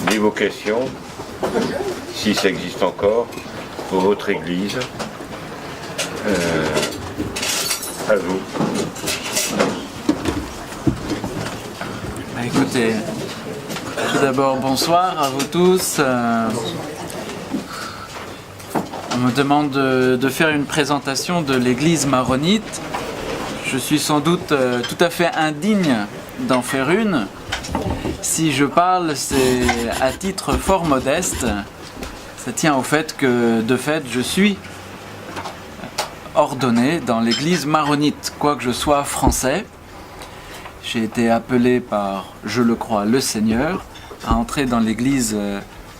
D'évocation, si ça existe encore, pour votre église. À vous. Écoutez, tout d'abord bonsoir à vous tous. On me demande de faire une présentation de l'église maronite. Je suis sans doute tout à fait indigne d'en faire une. Si je parle, c'est à titre fort modeste. Ça tient au fait que, de fait, je suis ordonné dans l'église maronite, quoique je sois français. J'ai été appelé par, je le crois, le Seigneur à entrer dans l'église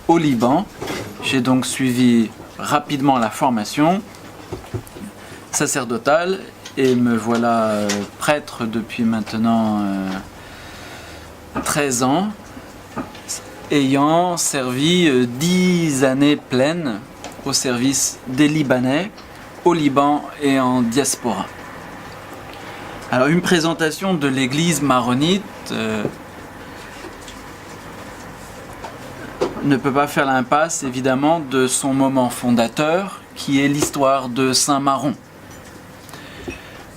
au Liban. J'ai donc suivi rapidement la formation sacerdotale et me voilà prêtre depuis maintenant 13 ans, ayant servi 10 années pleines au service des Libanais, au Liban et en diaspora. Alors une présentation de l'église maronite ne peut pas faire l'impasse évidemment de son moment fondateur qui est l'histoire de Saint Maron.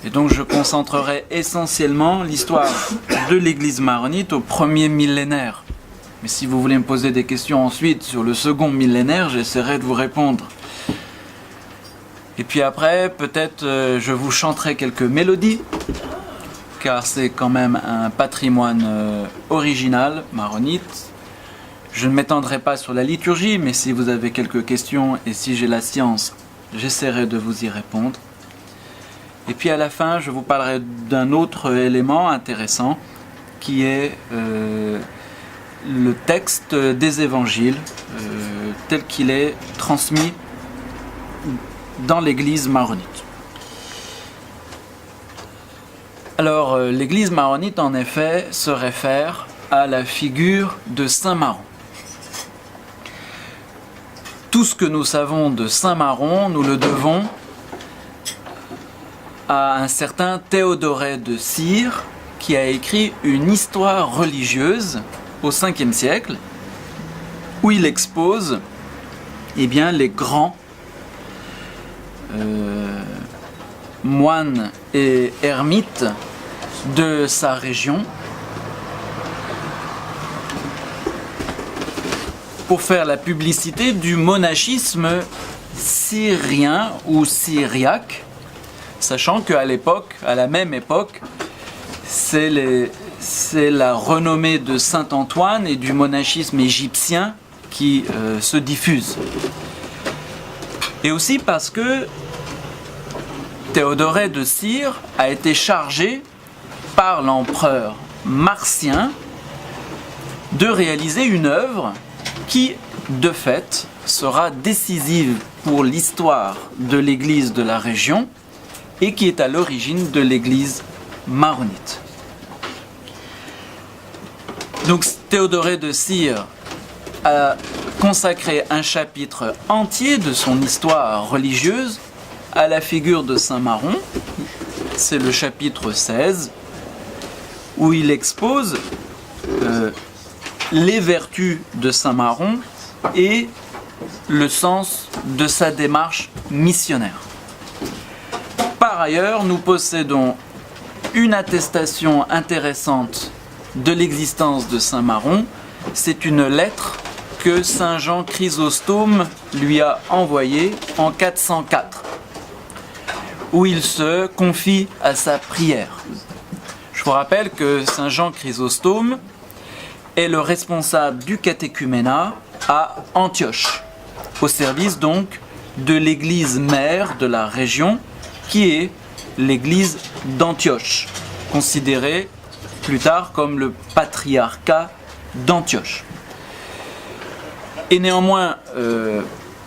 Et donc je concentrerai essentiellement l'histoire de l'église maronite au premier millénaire. Mais si vous voulez me poser des questions ensuite sur le second millénaire, j'essaierai de vous répondre. Et puis après, peut-être je vous chanterai quelques mélodies, car c'est quand même un patrimoine original maronite. Je ne m'étendrai pas sur la liturgie, mais si vous avez quelques questions et si j'ai la science, j'essaierai de vous y répondre. Et puis à la fin, je vous parlerai d'un autre élément intéressant qui est le texte des évangiles tel qu'il est transmis dans l'église maronite. Alors, l'église maronite, en effet, se réfère à la figure de Saint Maron. Tout ce que nous savons de Saint Maron, nous le devons à un certain Théodoré de Cire, qui a écrit une histoire religieuse au 5e siècle, où il expose les grands moines et ermites de sa région pour faire la publicité du monachisme syrien ou syriaque, sachant qu'à l'époque, à la même époque, c'est la renommée de Saint Antoine et du monachisme égyptien qui se diffuse. Et aussi parce que Théodoré de Cire a été chargé par l'empereur Marcien de réaliser une œuvre qui, de fait, sera décisive pour l'histoire de l'église de la région et qui est à l'origine de l'église maronite. Donc Théodoré de Cire a consacré un chapitre entier de son histoire religieuse à la figure de Saint Maron. C'est le chapitre 16, où il expose les vertus de Saint Maron et le sens de sa démarche missionnaire. Par ailleurs, nous possédons une attestation intéressante de l'existence de Saint Maron. C'est une lettre que Saint Jean Chrysostome lui a envoyée en 404, où il se confie à sa prière. Je vous rappelle que Saint Jean Chrysostome est le responsable du catéchuménat à Antioche, au service donc de l'église mère de la région, qui est l'église d'Antioche, considérée plus tard comme le patriarcat d'Antioche. Et néanmoins,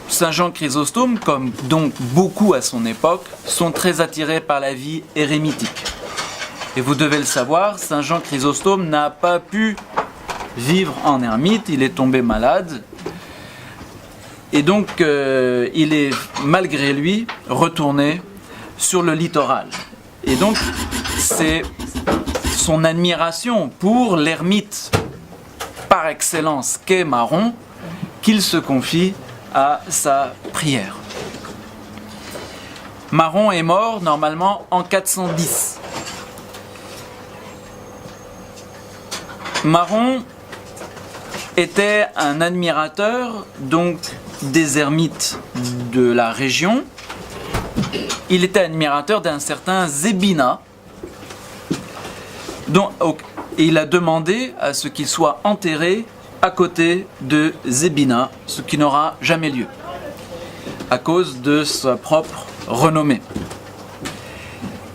Saint Jean Chrysostome, comme donc beaucoup à son époque, sont très attirés par la vie érémitique. Et vous devez le savoir, Saint Jean Chrysostome n'a pas pu vivre en ermite, il est tombé malade. Et donc, il est, malgré lui, retourné sur le littoral. Et donc, c'est son admiration pour l'ermite par excellence qu'est Maron, qu'il se confie à sa prière. Maron est mort normalement en 410. Maron était un admirateur donc des ermites de la région. Il était admirateur d'un certain Zébina, et il a demandé à ce qu'il soit enterré à côté de Zébina, ce qui n'aura jamais lieu, à cause de sa propre renommée.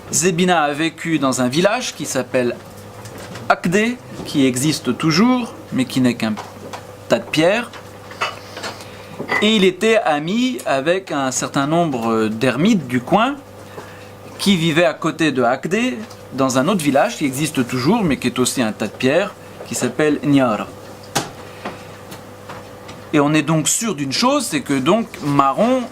Zébina a vécu dans un village qui s'appelle Akdé, qui existe toujours, mais qui n'est qu'un tas de pierres. Et il était ami avec un certain nombre d'ermites du coin qui vivaient à côté de Akdé, dans un autre village qui existe toujours, mais qui est aussi un tas de pierres, qui s'appelle Niara. Et on est donc sûr d'une chose, c'est que donc Maron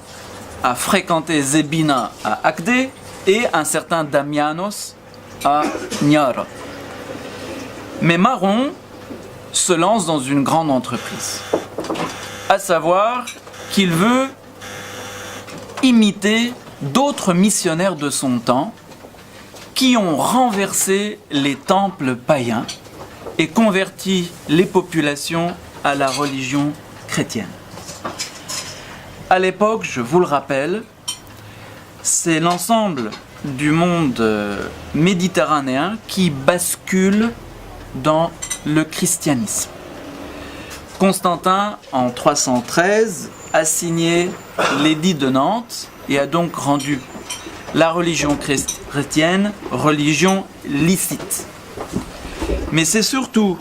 a fréquenté Zébina à Akdé et un certain Damianos à Niara. Mais Maron se lance dans une grande entreprise, à savoir qu'il veut imiter d'autres missionnaires de son temps qui ont renversé les temples païens et converti les populations à la religion chrétienne. À l'époque, je vous le rappelle, c'est l'ensemble du monde méditerranéen qui bascule dans le christianisme. Constantin, en 313, a signé l'édit de Nantes et a donc rendu la religion chrétienne religion licite. Mais c'est surtout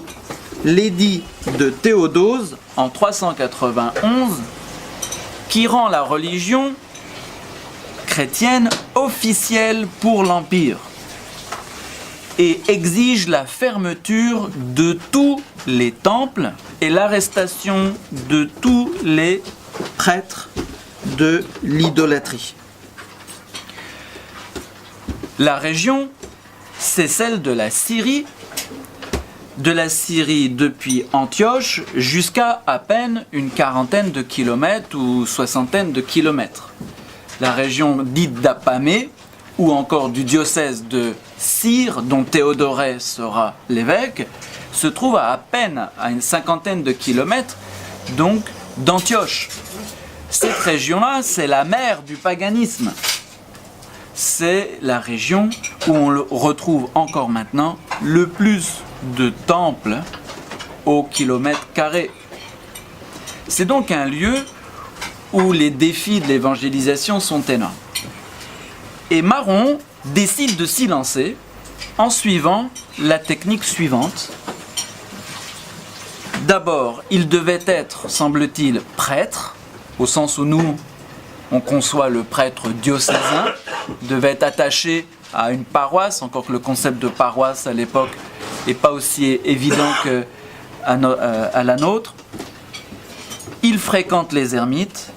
l'édit de Théodose, en 391, qui rend la religion chrétienne officielle pour l'Empire et exige la fermeture de tous les temples et l'arrestation de tous les prêtres de l'idolâtrie. La région, c'est celle de la Syrie depuis Antioche jusqu'à à peine une quarantaine de kilomètres ou soixantaine de kilomètres. La région dite d'Apamée, ou encore du diocèse de Syre, dont Théodorée sera l'évêque, se trouve à peine à une cinquantaine de kilomètres, donc d'Antioche. Cette région-là, c'est la mère du paganisme. C'est la région où on retrouve encore maintenant le plus de temples au kilomètre carré. C'est donc un lieu où les défis de l'évangélisation sont énormes. Et Maron décide de s'y lancer en suivant la technique suivante. D'abord, il devait être, semble-t-il, prêtre, au sens où nous, on conçoit le prêtre diocésain, devait être attaché à une paroisse, encore que le concept de paroisse à l'époque n'est pas aussi évident qu'à la nôtre. Il fréquente les ermites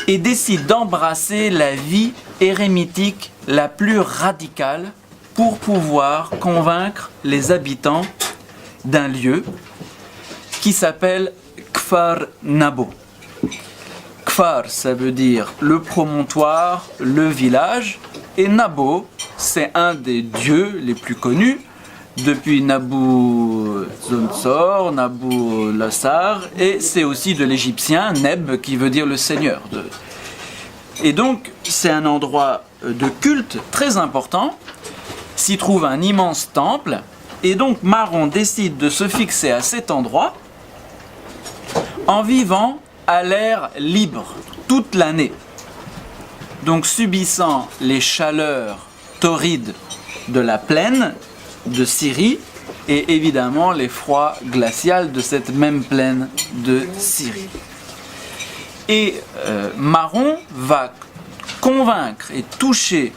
et décide d'embrasser la vie érémitique la plus radicale pour pouvoir convaincre les habitants d'un lieu qui s'appelle Kfar Nabo. Kfar, ça veut dire le promontoire, le village, et Nabo, c'est un des dieux les plus connus depuis Nabucodonosor, Nabulassar, et c'est aussi de l'égyptien Neb qui veut dire le seigneur. Et donc c'est un endroit de culte très important, s'y trouve un immense temple, et donc Maron décide de se fixer à cet endroit en vivant à l'air libre toute l'année, donc subissant les chaleurs torrides de la plaine de Syrie et évidemment les froids glaciaux de cette même plaine de Syrie. Et Maron va convaincre et toucher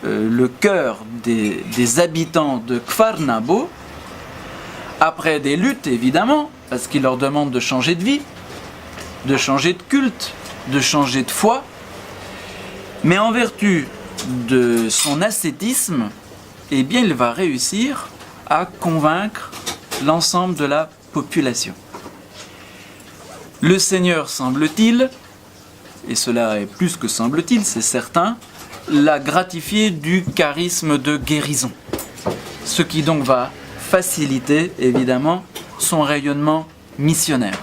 le cœur des habitants de Kfar Nabo, après des luttes évidemment, parce qu'il leur demande de changer de vie, de changer de culte, de changer de foi, mais en vertu de son ascétisme, eh bien il va réussir à convaincre l'ensemble de la population. Le Seigneur, semble-t-il, et cela est plus que semble-t-il, c'est certain, l'a gratifié du charisme de guérison. Ce qui donc va faciliter, évidemment, son rayonnement missionnaire.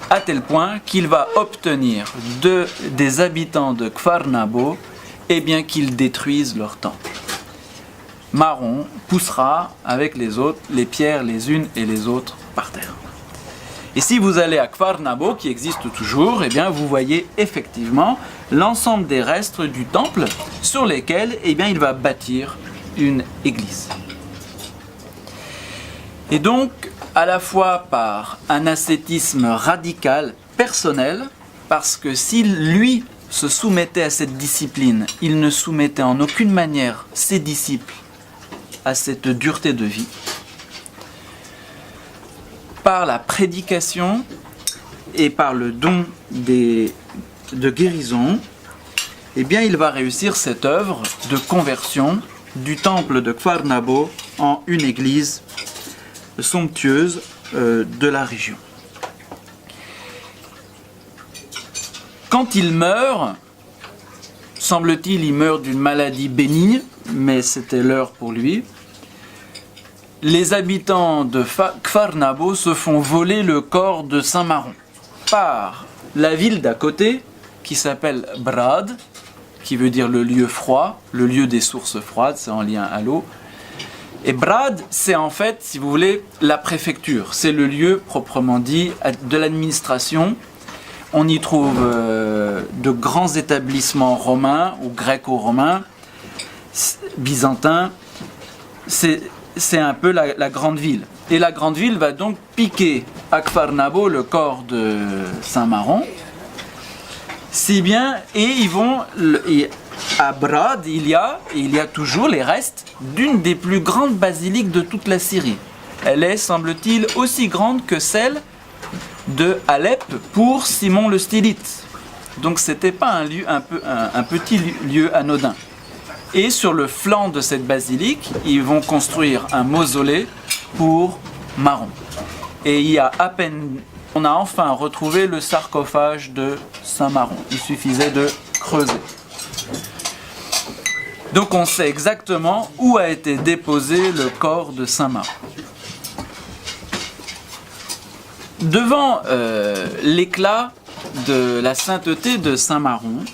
À tel point qu'il va obtenir des habitants de Kfar Nabo qu'ils détruisent leur temple. Maron poussera avec les autres les pierres les unes et les autres par terre. Et si vous allez à Kfar Nabo, qui existe toujours, vous voyez effectivement l'ensemble des restes du temple sur lesquels il va bâtir une église. Et donc, à la fois par un ascétisme radical, personnel, parce que s'il, lui, se soumettait à cette discipline, il ne soumettait en aucune manière ses disciples à cette dureté de vie. Par la prédication et par le don de guérison, il va réussir cette œuvre de conversion du temple de Kfar Nabo en une église somptueuse de la région. Quand il meurt, semble-t-il, il meurt d'une maladie bénigne, mais c'était l'heure pour lui. Les habitants de Kfar Nabo se font voler le corps de Saint Maron par la ville d'à côté, qui s'appelle Brad, qui veut dire le lieu froid, le lieu des sources froides, c'est en lien à l'eau. Et Brad, c'est en fait, si vous voulez, la préfecture. C'est le lieu proprement dit de l'administration. On y trouve de grands établissements romains ou gréco-romains, byzantins. C'est un peu la grande ville. Et la grande ville va donc piquer à Kfar Nabo le corps de Saint Maron. Si bien, à Brad, il y a toujours les restes d'une des plus grandes basiliques de toute la Syrie. Elle est, semble-t-il, aussi grande que celle de Alep pour Simon le Stylite. Donc c'était pas un petit lieu anodin. Et sur le flanc de cette basilique, ils vont construire un mausolée pour Maron. Et on a enfin retrouvé le sarcophage de Saint Maron. Il suffisait de creuser. Donc on sait exactement où a été déposé le corps de Saint Maron. Devant l'éclat de la sainteté de Saint Maron,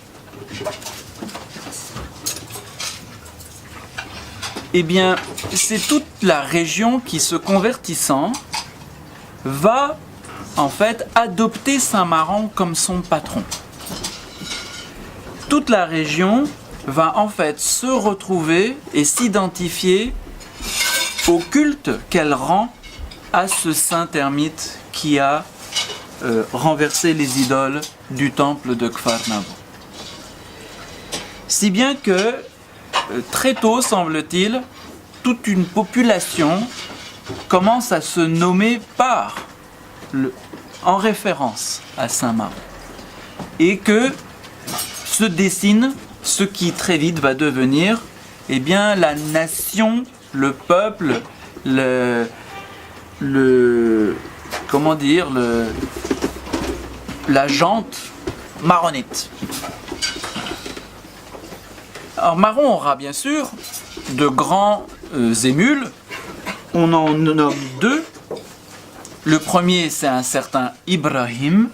c'est toute la région qui, se convertissant, va en fait adopter Saint Maron comme son patron. Toute la région va en fait se retrouver et s'identifier au culte qu'elle rend à ce saint ermite qui a renversé les idoles du temple de Kfar Nabo. Si bien que très tôt, semble-t-il, toute une population commence à se nommer en référence à Saint Maron. Et que se dessine ce qui très vite va devenir la nation, le peuple, la gente maronite. Alors Maron aura bien sûr de grands émules. On en nomme deux. Le premier, c'est un certain Ibrahim,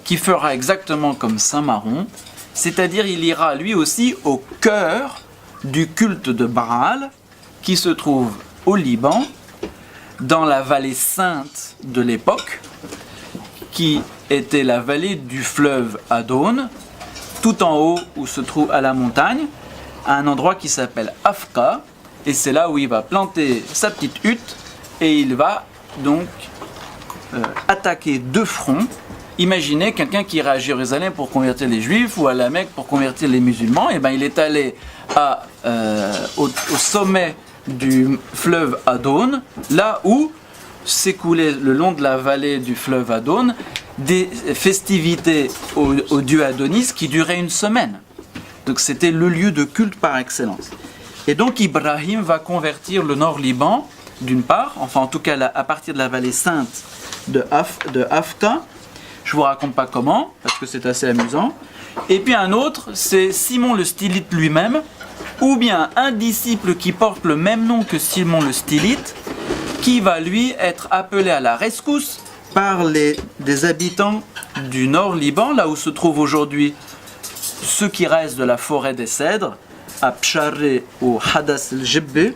qui fera exactement comme Saint Maron, c'est-à-dire il ira lui aussi au cœur du culte de Baal, qui se trouve au Liban, dans la vallée sainte de l'époque, qui était la vallée du fleuve Adon, tout en haut où se trouve à la montagne, à un endroit qui s'appelle Afka, et c'est là où il va planter sa petite hutte, et il va donc attaquer de front. Imaginez quelqu'un qui irait à Jérusalem pour convertir les Juifs ou à la Mecque pour convertir les musulmans. Et il est allé au sommet du fleuve Adon, là où s'écoulaient le long de la vallée du fleuve Adon des festivités au dieu Adonis qui duraient une semaine. Donc c'était le lieu de culte par excellence. Et donc Ibrahim va convertir le nord Liban, d'une part, enfin en tout cas à partir de la vallée sainte de Afka. Je vous raconte pas comment, parce que c'est assez amusant. Et puis un autre, c'est Simon le Stylite lui-même, ou bien un disciple qui porte le même nom que Simon le Stylite, qui va lui être appelé à la rescousse par des habitants du nord Liban, là où se trouve aujourd'hui ce qui reste de la forêt des cèdres, à Psharé ou Hadas el-Jebbe,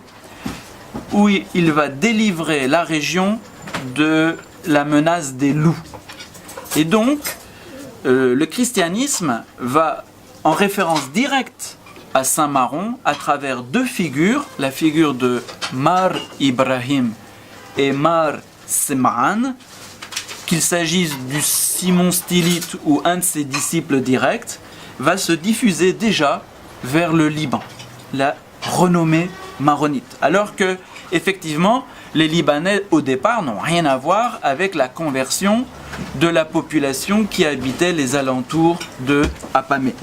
où il va délivrer la région de la menace des loups. Et donc, le christianisme va en référence directe à Saint-Maron à travers deux figures, la figure de Mar Ibrahim et Mar Sim'an, qu'il s'agisse du Simon Stylite ou un de ses disciples directs, va se diffuser déjà vers le Liban, la renommée maronite. Alors que, effectivement, les Libanais, au départ, n'ont rien à voir avec la conversion de la population qui habitait les alentours de Apamé.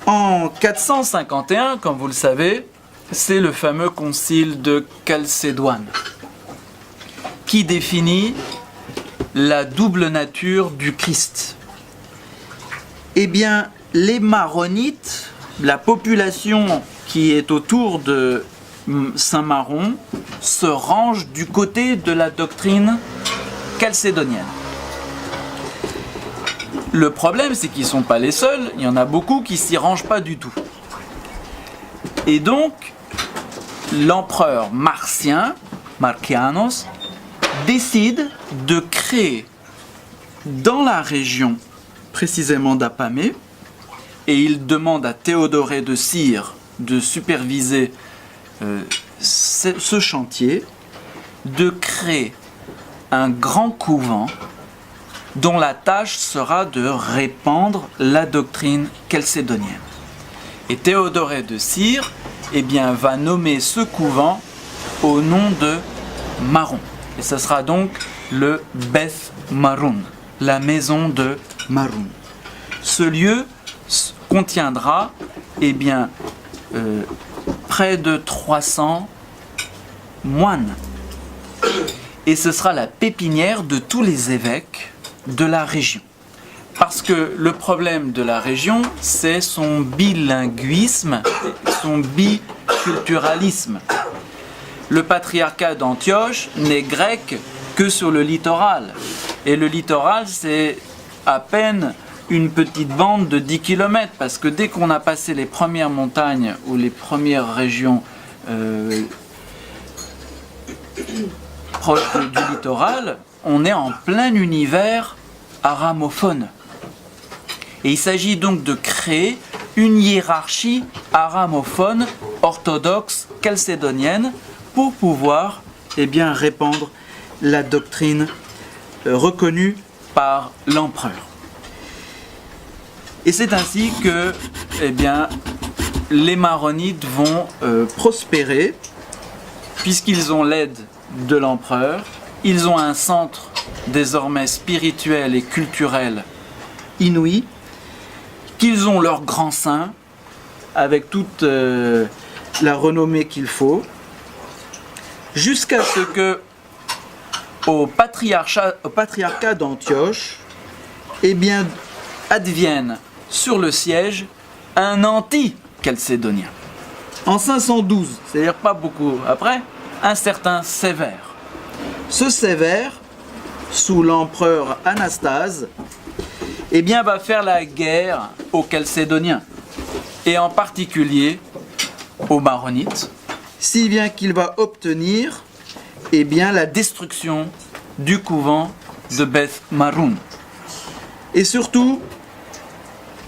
En 451, comme vous le savez, c'est le fameux concile de Chalcédoine qui définit la double nature du Christ. Eh bien, les Maronites, la population qui est autour de Saint-Maron, se range du côté de la doctrine chalcédonienne. Le problème, c'est qu'ils ne sont pas les seuls, il y en a beaucoup qui ne s'y rangent pas du tout. Et donc, l'empereur Marcien, Marcianos, décide de créer dans la région, précisément d'Apamé, et il demande à Théodoré de Cire de superviser ce chantier, de créer un grand couvent dont la tâche sera de répandre la doctrine chalcédonienne. Et Théodoré de Cire va nommer ce couvent au nom de Maron. Et ce sera donc le Beth Maroun, la maison de Maroun. Ce lieu contiendra près de 300 moines. Et ce sera la pépinière de tous les évêques de la région. Parce que le problème de la région, c'est son bilinguisme, son biculturalisme. Le patriarcat d'Antioche n'est grec que sur le littoral. Et le littoral, c'est à peine une petite bande de 10 km, parce que dès qu'on a passé les premières montagnes ou les premières régions proches du littoral, on est en plein univers aramophone. Et il s'agit donc de créer une hiérarchie aramophone orthodoxe chalcédonienne pour pouvoir répandre la doctrine reconnue par l'empereur. Et c'est ainsi que les Maronites vont prospérer, puisqu'ils ont l'aide de l'empereur, ils ont un centre désormais spirituel et culturel inouï, qu'ils ont leur grand saint, avec toute la renommée qu'il faut, jusqu'à ce que au patriarcat d'Antioche, advienne sur le siège un anti-chalcédonien. En 512, c'est-à-dire pas beaucoup après, un certain Sévère. Ce Sévère, sous l'empereur Anastase, va faire la guerre aux Chalcédoniens, et en particulier aux Maronites, si bien qu'il va obtenir la destruction du couvent de Beth Maroun. Et surtout,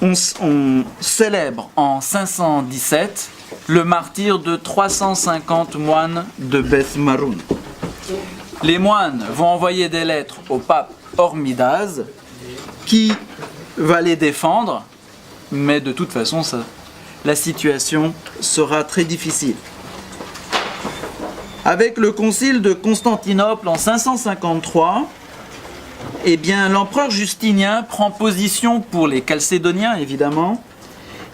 on célèbre en 517 le martyre de 350 moines de Beth Maroun. Les moines vont envoyer des lettres au pape Hormidaz, qui va les défendre, mais de toute façon, la situation sera très difficile. Avec le concile de Constantinople en 553, l'empereur Justinien prend position pour les Chalcédoniens, évidemment,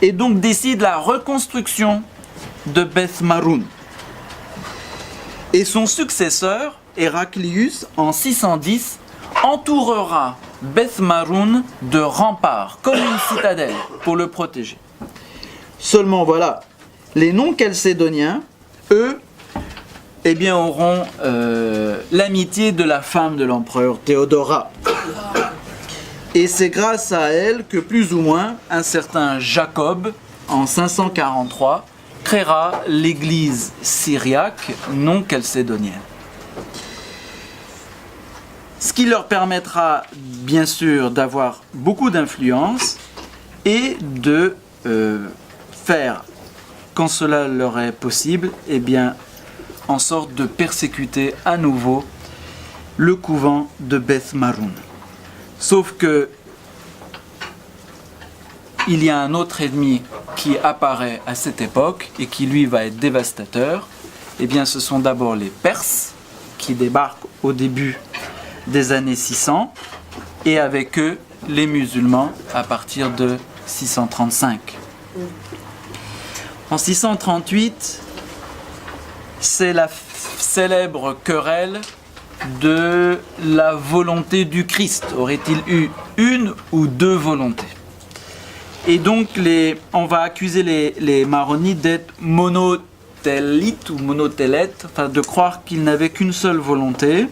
et donc décide la reconstruction de Beth Maroun. Et son successeur, Héraclius, en 610, entourera Beth Maroun de remparts, comme une citadelle, pour le protéger. Seulement voilà, les non-chalcédoniens, eux, eh bien, auront l'amitié de la femme de l'empereur Théodora. Et c'est grâce à elle que plus ou moins un certain Jacob, en 543, créera l'église syriaque non-chalcédonienne. Ce qui leur permettra bien sûr d'avoir beaucoup d'influence et de faire, quand cela leur est possible, eh bien, en sorte de persécuter à nouveau le couvent de Beth Maroun. Sauf que il y a un autre ennemi qui apparaît à cette époque et qui lui va être dévastateur. Eh bien, ce sont d'abord les Perses qui débarquent au début des années 600 et avec eux les musulmans à partir de 635. En 638, c'est la célèbre querelle de la volonté du Christ. Aurait-il eu une ou deux volontés? Et donc on va accuser les maronites d'être monothélites ou monotélètes, enfin de croire qu'ils n'avaient qu'une seule volonté.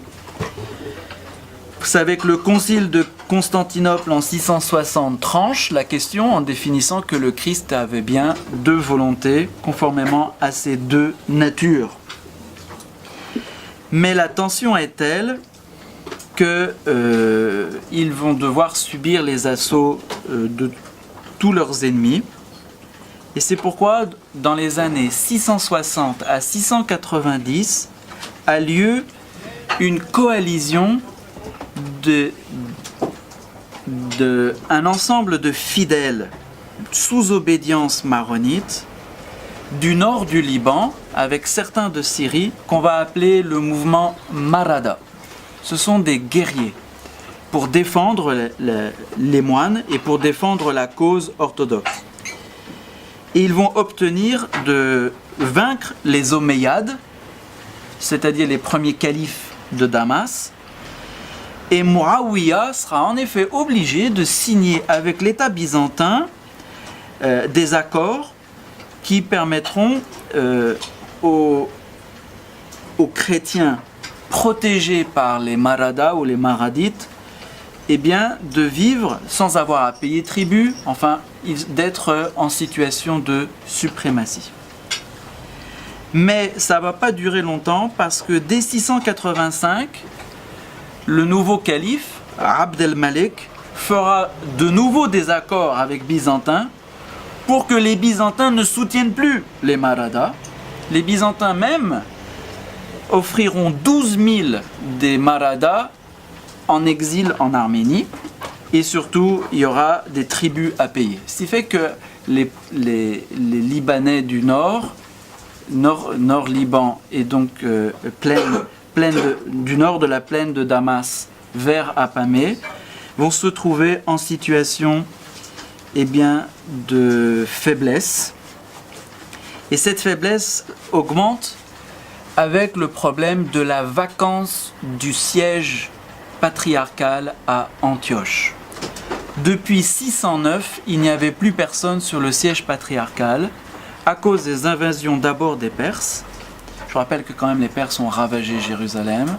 Vous savez que le concile de Constantinople en 660 tranche la question en définissant que le Christ avait bien deux volontés, conformément à ces deux natures. Mais la tension est telle qu'ils vont devoir subir les assauts de tous leurs ennemis. Et c'est pourquoi, dans les années 660 à 690, a lieu une coalition un ensemble de fidèles sous obédience maronite du nord du Liban avec certains de Syrie qu'on va appeler le mouvement Marada. Ce sont des guerriers pour défendre les moines et pour défendre la cause orthodoxe. Et ils vont obtenir de vaincre les Omeyyades, c'est-à-dire les premiers califes de Damas. Et Muawiyah sera en effet obligé de signer avec l'État byzantin des accords qui permettront aux chrétiens protégés par les Maradas ou les Maradites eh bien, de vivre sans avoir à payer tribut, enfin d'être en situation de suprématie. Mais ça ne va pas durer longtemps parce que dès 685, le nouveau calife, Abd el-Malik, fera de nouveau des accords avec Byzantins pour que les Byzantins ne soutiennent plus les Maradas. Les Byzantins même offriront 12 000 des Maradas en exil en Arménie et surtout il y aura des tribus à payer. Ce qui fait que les Libanais du nord Liban et donc du nord de la plaine de Damas vers Apamé vont se trouver en situation eh bien, de faiblesse. Et cette faiblesse augmente avec le problème de la vacance du siège patriarcal à Antioche. Depuis 609, il n'y avait plus personne sur le siège patriarcal à cause des invasions d'abord des Perses. Je rappelle que quand même les Perses ont ravagé Jérusalem,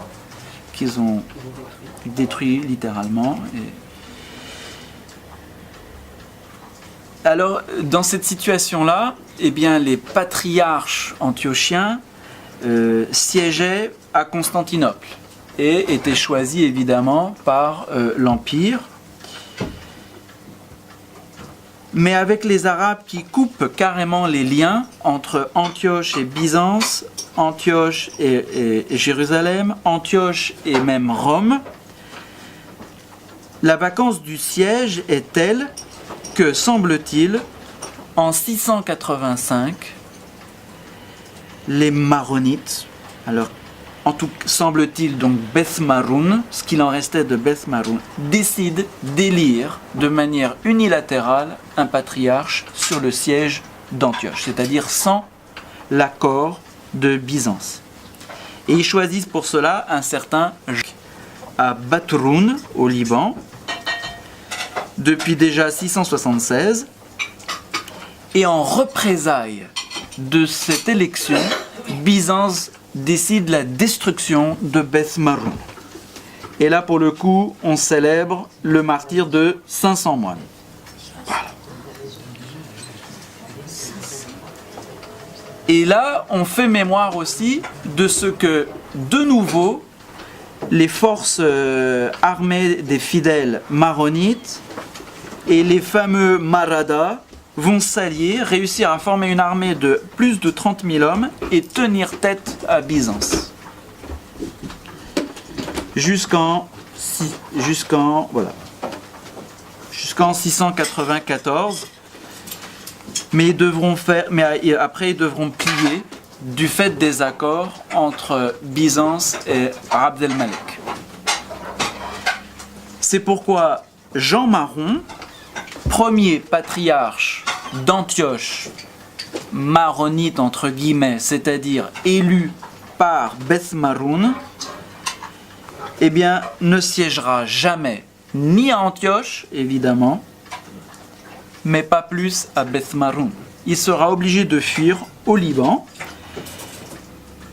qu'ils ont détruit littéralement. Alors, dans cette situation-là, eh bien, les patriarches antiochiens siégeaient à Constantinople et étaient choisis évidemment par l'Empire. Mais avec les Arabes qui coupent carrément les liens entre Antioche et Byzance, Antioche et Jérusalem, Antioche et même Rome, la vacance du siège est telle que, semble-t-il, en 685, les Maronites, alors en tout semble-t-il donc Beth Maroun, ce qu'il en restait de Beth Maroun, décident d'élire de manière unilatérale un patriarche sur le siège d'Antioche, c'est-à-dire sans l'accord de Byzance. Et ils choisissent pour cela un certain à Batroun, au Liban, depuis déjà 676. Et en représailles de cette élection, Byzance décide la destruction de Beth Maroun. Et là, pour le coup, on célèbre le martyre de 500 moines. Voilà. Et là, on fait mémoire aussi de ce que, de nouveau, les forces armées des fidèles maronites et les fameux Maradas vont s'allier, réussir à former une armée de plus de 30 000 hommes et tenir tête à Byzance. Jusqu'en 694, mais après ils devront plier du fait des accords entre Byzance et Abd el-Malek. C'est pourquoi Jean Maron, premier patriarche d'Antioche, maronite entre guillemets, c'est-à-dire élu par Beth Maroun, eh bien, ne siégera jamais ni à Antioche, évidemment, mais pas plus à Beth Maroun. Il sera obligé de fuir au Liban.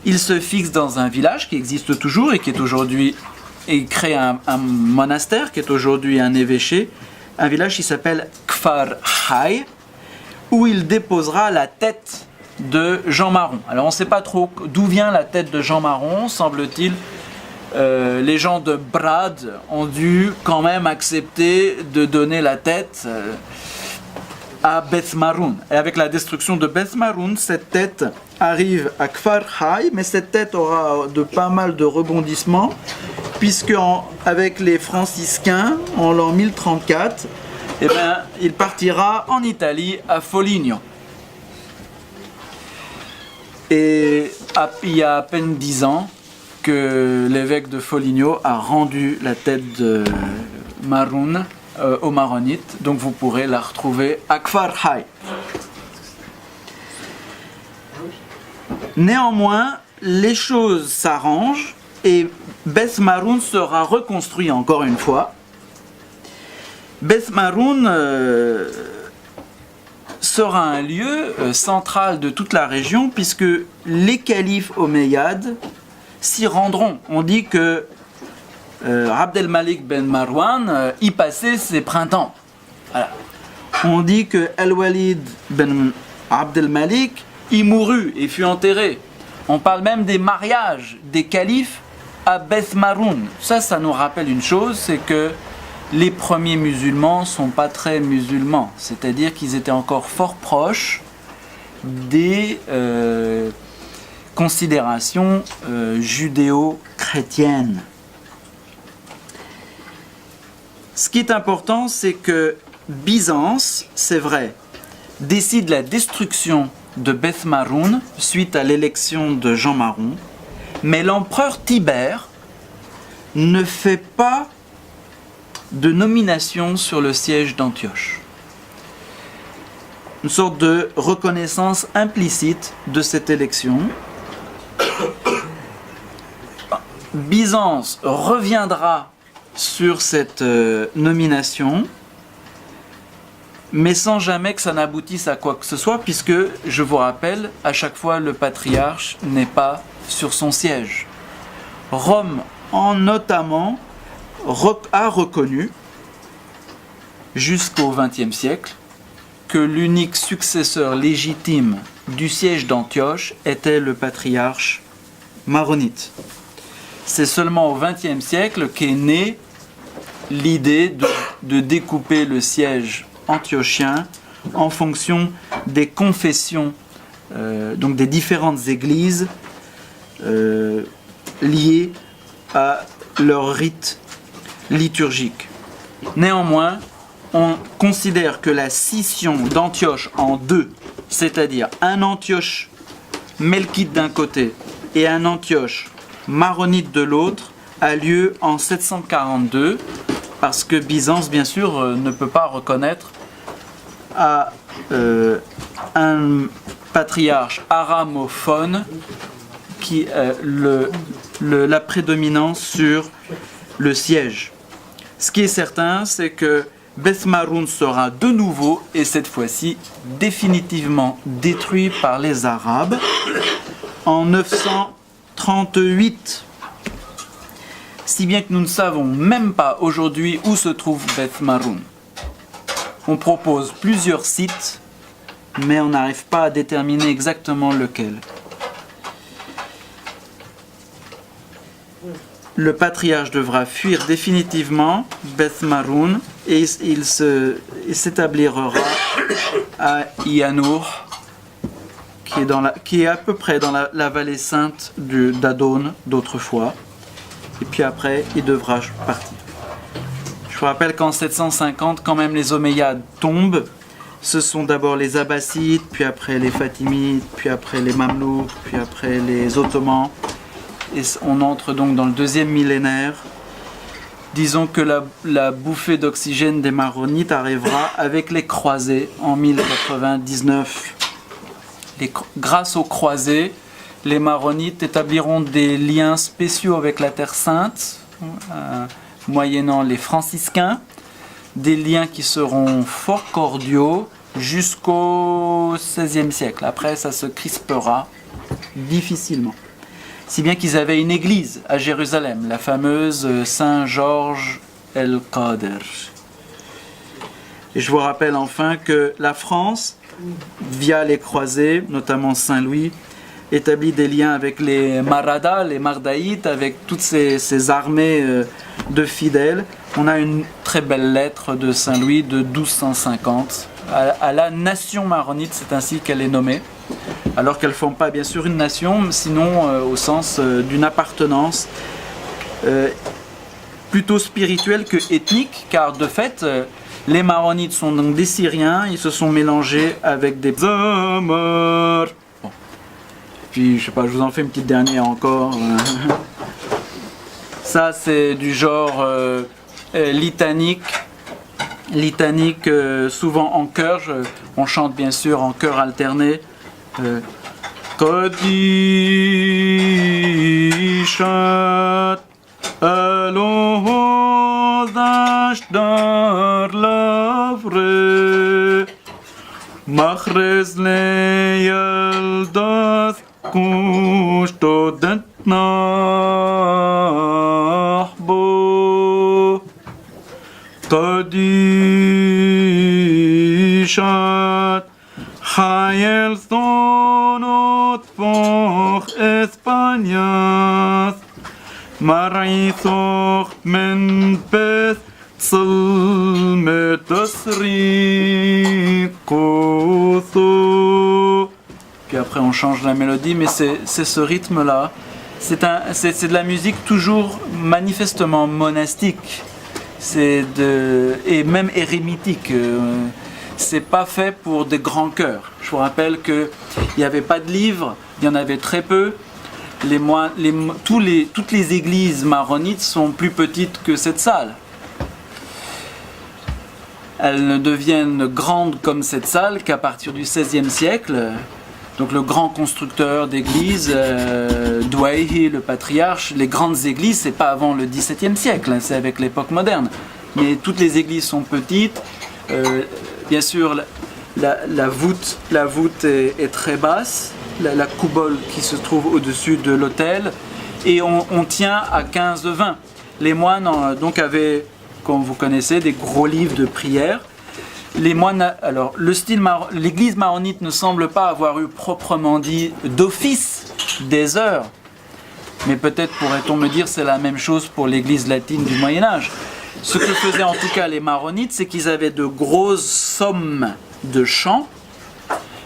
Il se fixe dans un village qui existe toujours et qui est aujourd'hui, et crée un monastère qui est aujourd'hui un évêché, un village qui s'appelle Kfar Hay, où il déposera la tête de Jean Maron. Alors on ne sait pas trop d'où vient la tête de Jean Maron, semble-t-il. Les gens de Brad ont dû quand même accepter de donner la tête à Beth Maroun. Et avec la destruction de Beth Maroun, cette tête arrive à Kfar Hay, mais cette tête aura pas mal de rebondissements, puisque avec les franciscains, en l'an 1034, eh bien, il partira en Italie, à Foligno. Et il y a à peine 10 ans, que l'évêque de Foligno a rendu la tête de Maroun aux Maronites, donc vous pourrez la retrouver à Kfar Hay. Néanmoins, les choses s'arrangent et Beth Maroun sera reconstruit encore une fois. Beth Maroun sera un lieu central de toute la région puisque les califes omeyyades s'y rendront. On dit que Abd el-Malik ben Marwan y passait ses printemps. Voilà. On dit que Al-Walid ben Abd el-Malik y mourut et fut enterré. On parle même des mariages des califes à Beth Maroun. Ça nous rappelle une chose, c'est que les premiers musulmans ne sont pas très musulmans. C'est-à-dire qu'ils étaient encore fort proches des considérations judéo-chrétiennes. Ce qui est important, c'est que Byzance, c'est vrai, décide la destruction de Beth Maroun suite à l'élection de Jean Maron, mais l'empereur Tibère ne fait pas de nomination sur le siège d'Antioche. Une sorte de reconnaissance implicite de cette élection. Byzance reviendra sur cette nomination, mais sans jamais que ça n'aboutisse à quoi que ce soit, puisque, je vous rappelle, à chaque fois le patriarche n'est pas sur son siège. Rome, notamment, a reconnu, jusqu'au XXe siècle, que l'unique successeur légitime du siège d'Antioche était le patriarche maronite. C'est seulement au XXe siècle qu'est née l'idée de découper le siège antiochien en fonction des confessions, donc des différentes églises liées à leur rite liturgique. Néanmoins, on considère que la scission d'Antioche en deux, c'est-à-dire un Antioche melkite d'un côté et un Antioche maronite de l'autre, a lieu en 742, parce que Byzance, bien sûr, ne peut pas reconnaître à un patriarche aramophone la prédominance sur le siège. Ce qui est certain, c'est que Beth Maroun sera de nouveau, et cette fois-ci définitivement détruit par les Arabes en 938. Si bien que nous ne savons même pas aujourd'hui où se trouve Beth Maroun. On propose plusieurs sites, mais on n'arrive pas à déterminer exactement lequel. Le patriarche devra fuir définitivement Beth Maroun et il s'établira à Yanour, qui est à peu près dans la vallée sainte d'Adon d'autrefois. Et puis après, il devra partir. Je vous rappelle qu'en 750, quand même les Omeyyades tombent. Ce sont d'abord les Abbassides, puis après les Fatimides, puis après les Mamelouks, puis après les Ottomans. Et on entre donc dans le deuxième millénaire. Disons que la bouffée d'oxygène des Maronites arrivera avec les croisés en 1099. Grâce aux croisés, les Maronites établiront des liens spéciaux avec la Terre Sainte, moyennant les franciscains, des liens qui seront fort cordiaux jusqu'au XVIe siècle. Après, ça se crispera difficilement. Si bien qu'ils avaient une église à Jérusalem, la fameuse Saint-Georges el-Qader. Et je vous rappelle enfin que la France, via les croisés, notamment Saint-Louis, établit des liens avec les Maradas, les Mardaïtes, avec toutes ces armées de fidèles. On a une très belle lettre de Saint-Louis de 1250 à la nation maronite, c'est ainsi qu'elle est nommée. Alors qu'elles ne font pas bien sûr une nation, sinon au sens d'une appartenance plutôt spirituelle que ethnique, car de fait, les Maronites sont donc des Syriens, ils se sont mélangés avec des Zamar. Bon. Puis je sais pas, je vous en fais une petite dernière encore. Ça c'est du genre litanique. Litanique souvent en chœur, on chante bien sûr en chœur alterné. Qadishat alohodash dar lavre makhrez leyaldas kushto dentnahbo Qadishat Hayel sonot por Españas Marisoch men pes salme tasri koso. Puis après on change la mélodie, mais c'est ce rythme-là. C'est de la musique toujours manifestement monastique. Et même érémitique. C'est pas fait pour des grands chœurs. Je vous rappelle qu'il n'y avait pas de livres, il y en avait très peu. Toutes les églises maronites sont plus petites que cette salle. Elles ne deviennent grandes comme cette salle qu'à partir du XVIe siècle. Donc le grand constructeur d'églises, Douaihi, le patriarche, les grandes églises, c'est pas avant le XVIIe siècle, c'est avec l'époque moderne. Mais toutes les églises sont petites. Bien sûr, la voûte est très basse, la coubole qui se trouve au-dessus de l'autel, et on tient à 15-20. Les moines donc avaient, comme vous connaissez, des gros livres de prière. Les moines, alors l'église maronite ne semble pas avoir eu proprement dit d'office des heures, mais peut-être pourrait-on me dire c'est la même chose pour l'église latine du Moyen-Âge. Ce que faisaient en tout cas les maronites, c'est qu'ils avaient de grosses sommes de chants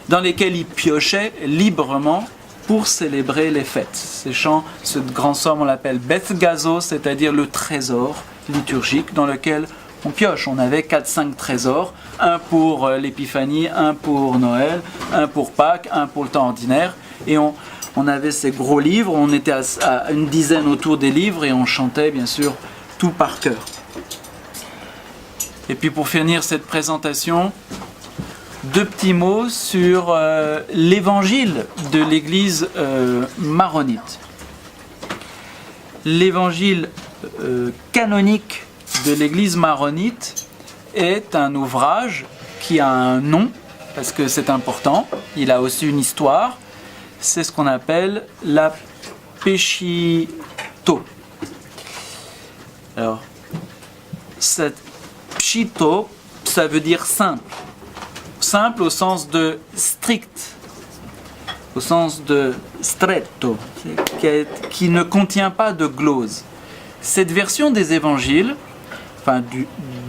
dans lesquels ils piochaient librement pour célébrer les fêtes. Ces chants, cette grande somme, on l'appelle Beth Gazo, c'est-à-dire le trésor liturgique dans lequel on pioche. On avait 4-5 trésors, un pour l'épiphanie, un pour Noël, un pour Pâques, un pour le temps ordinaire. Et on avait ces gros livres, on était à une dizaine autour des livres et on chantait bien sûr tout par cœur. Et puis pour finir cette présentation, deux petits mots sur l'évangile de l'église maronite. L'évangile canonique de l'église maronite est un ouvrage qui a un nom, parce que c'est important, il a aussi une histoire, c'est ce qu'on appelle la Peshito. Alors, cette Peshito, ça veut dire simple. Simple au sens de strict, au sens de stretto, qui ne contient pas de glose. Cette version des évangiles, enfin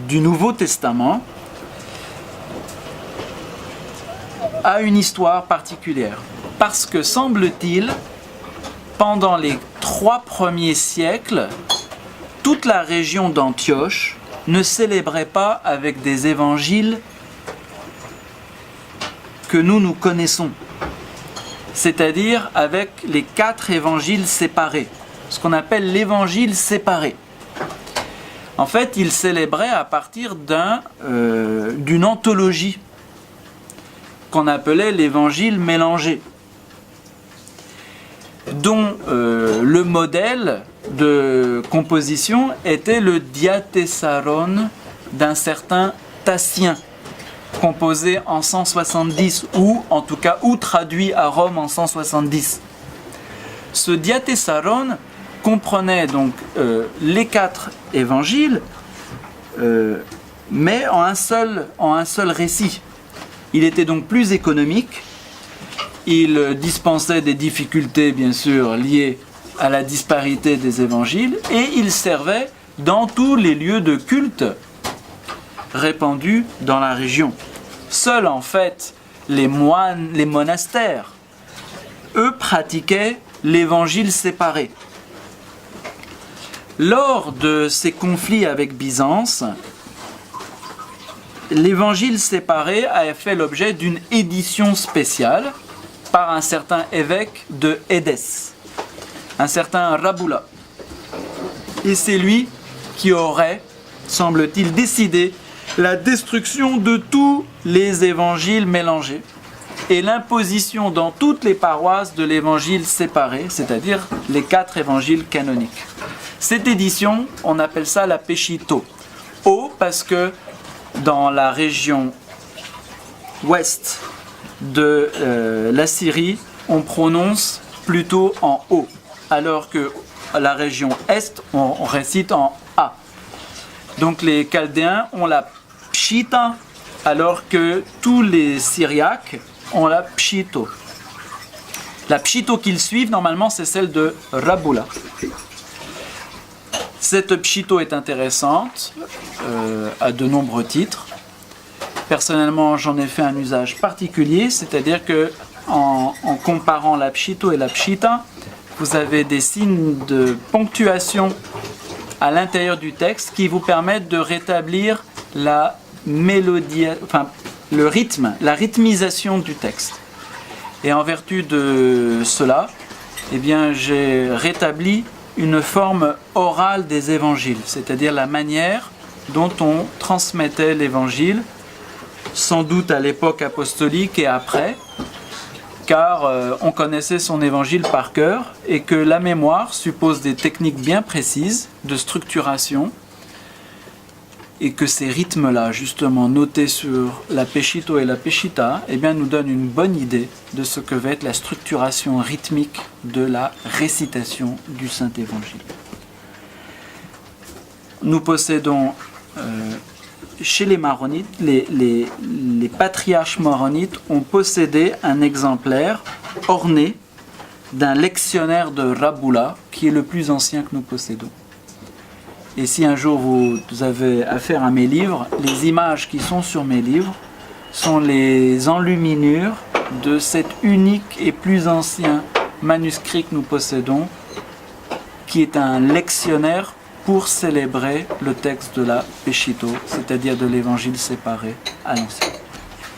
du Nouveau Testament, a une histoire particulière. Parce que, semble-t-il, pendant les 3 premiers siècles, toute la région d'Antioche ne célébrait pas avec des évangiles que nous connaissons. C'est-à-dire avec les 4 évangiles séparés. Ce qu'on appelle l'évangile séparé. En fait, ils célébraient à partir d'une anthologie qu'on appelait l'évangile mélangé, dont le modèle de composition était le diatessaron d'un certain Tassien, composé en 170, ou en tout cas ou traduit à Rome en 170. Ce diatessaron comprenait donc les 4 évangiles, mais en un seul récit. Il était donc plus économique, il dispensait des difficultés bien sûr liées à la disparité des évangiles, et il servait dans tous les lieux de culte répandus dans la région. Seuls en fait les moines, les monastères, eux pratiquaient l'évangile séparé. Lors de ces conflits avec Byzance, l'évangile séparé a fait l'objet d'une édition spéciale par un certain évêque de Édesse, un certain Raboula. Et c'est lui qui aurait, semble-t-il, décidé la destruction de tous les évangiles mélangés et l'imposition dans toutes les paroisses de l'évangile séparé, c'est-à-dire les 4 évangiles canoniques. Cette édition, on appelle ça la Peshito. Parce que dans la région ouest de la Syrie, on prononce plutôt en O, alors que la région est, on récite en A. Donc les Chaldéens ont la Pshita, alors que tous les Syriaques ont la Pshito. La Pshito qu'ils suivent, normalement, c'est celle de Raboula. Cette Pshito est intéressante à de nombreux titres. Personnellement, j'en ai fait un usage particulier, c'est-à-dire que en comparant la Pshito et la Pshita, vous avez des signes de ponctuation à l'intérieur du texte qui vous permettent de rétablir la mélodie, enfin le rythme, la rythmisation du texte. Et en vertu de cela, eh bien, j'ai rétabli une forme orale des évangiles, c'est-à-dire la manière dont on transmettait l'évangile, sans doute à l'époque apostolique et après, car on connaissait son évangile par cœur et que la mémoire suppose des techniques bien précises de structuration et que ces rythmes-là, justement notés sur la Peshito et la Peshita, eh bien, nous donnent une bonne idée de ce que va être la structuration rythmique de la récitation du Saint-Évangile. Nous possédons chez les maronites, les patriarches maronites ont possédé un exemplaire orné d'un lectionnaire de Raboula, qui est le plus ancien que nous possédons. Et si un jour vous avez affaire à mes livres, les images qui sont sur mes livres sont les enluminures de cet unique et plus ancien manuscrit que nous possédons, qui est un lectionnaire pour célébrer le texte de la Peshito, c'est-à-dire de l'évangile séparé à l'ancien.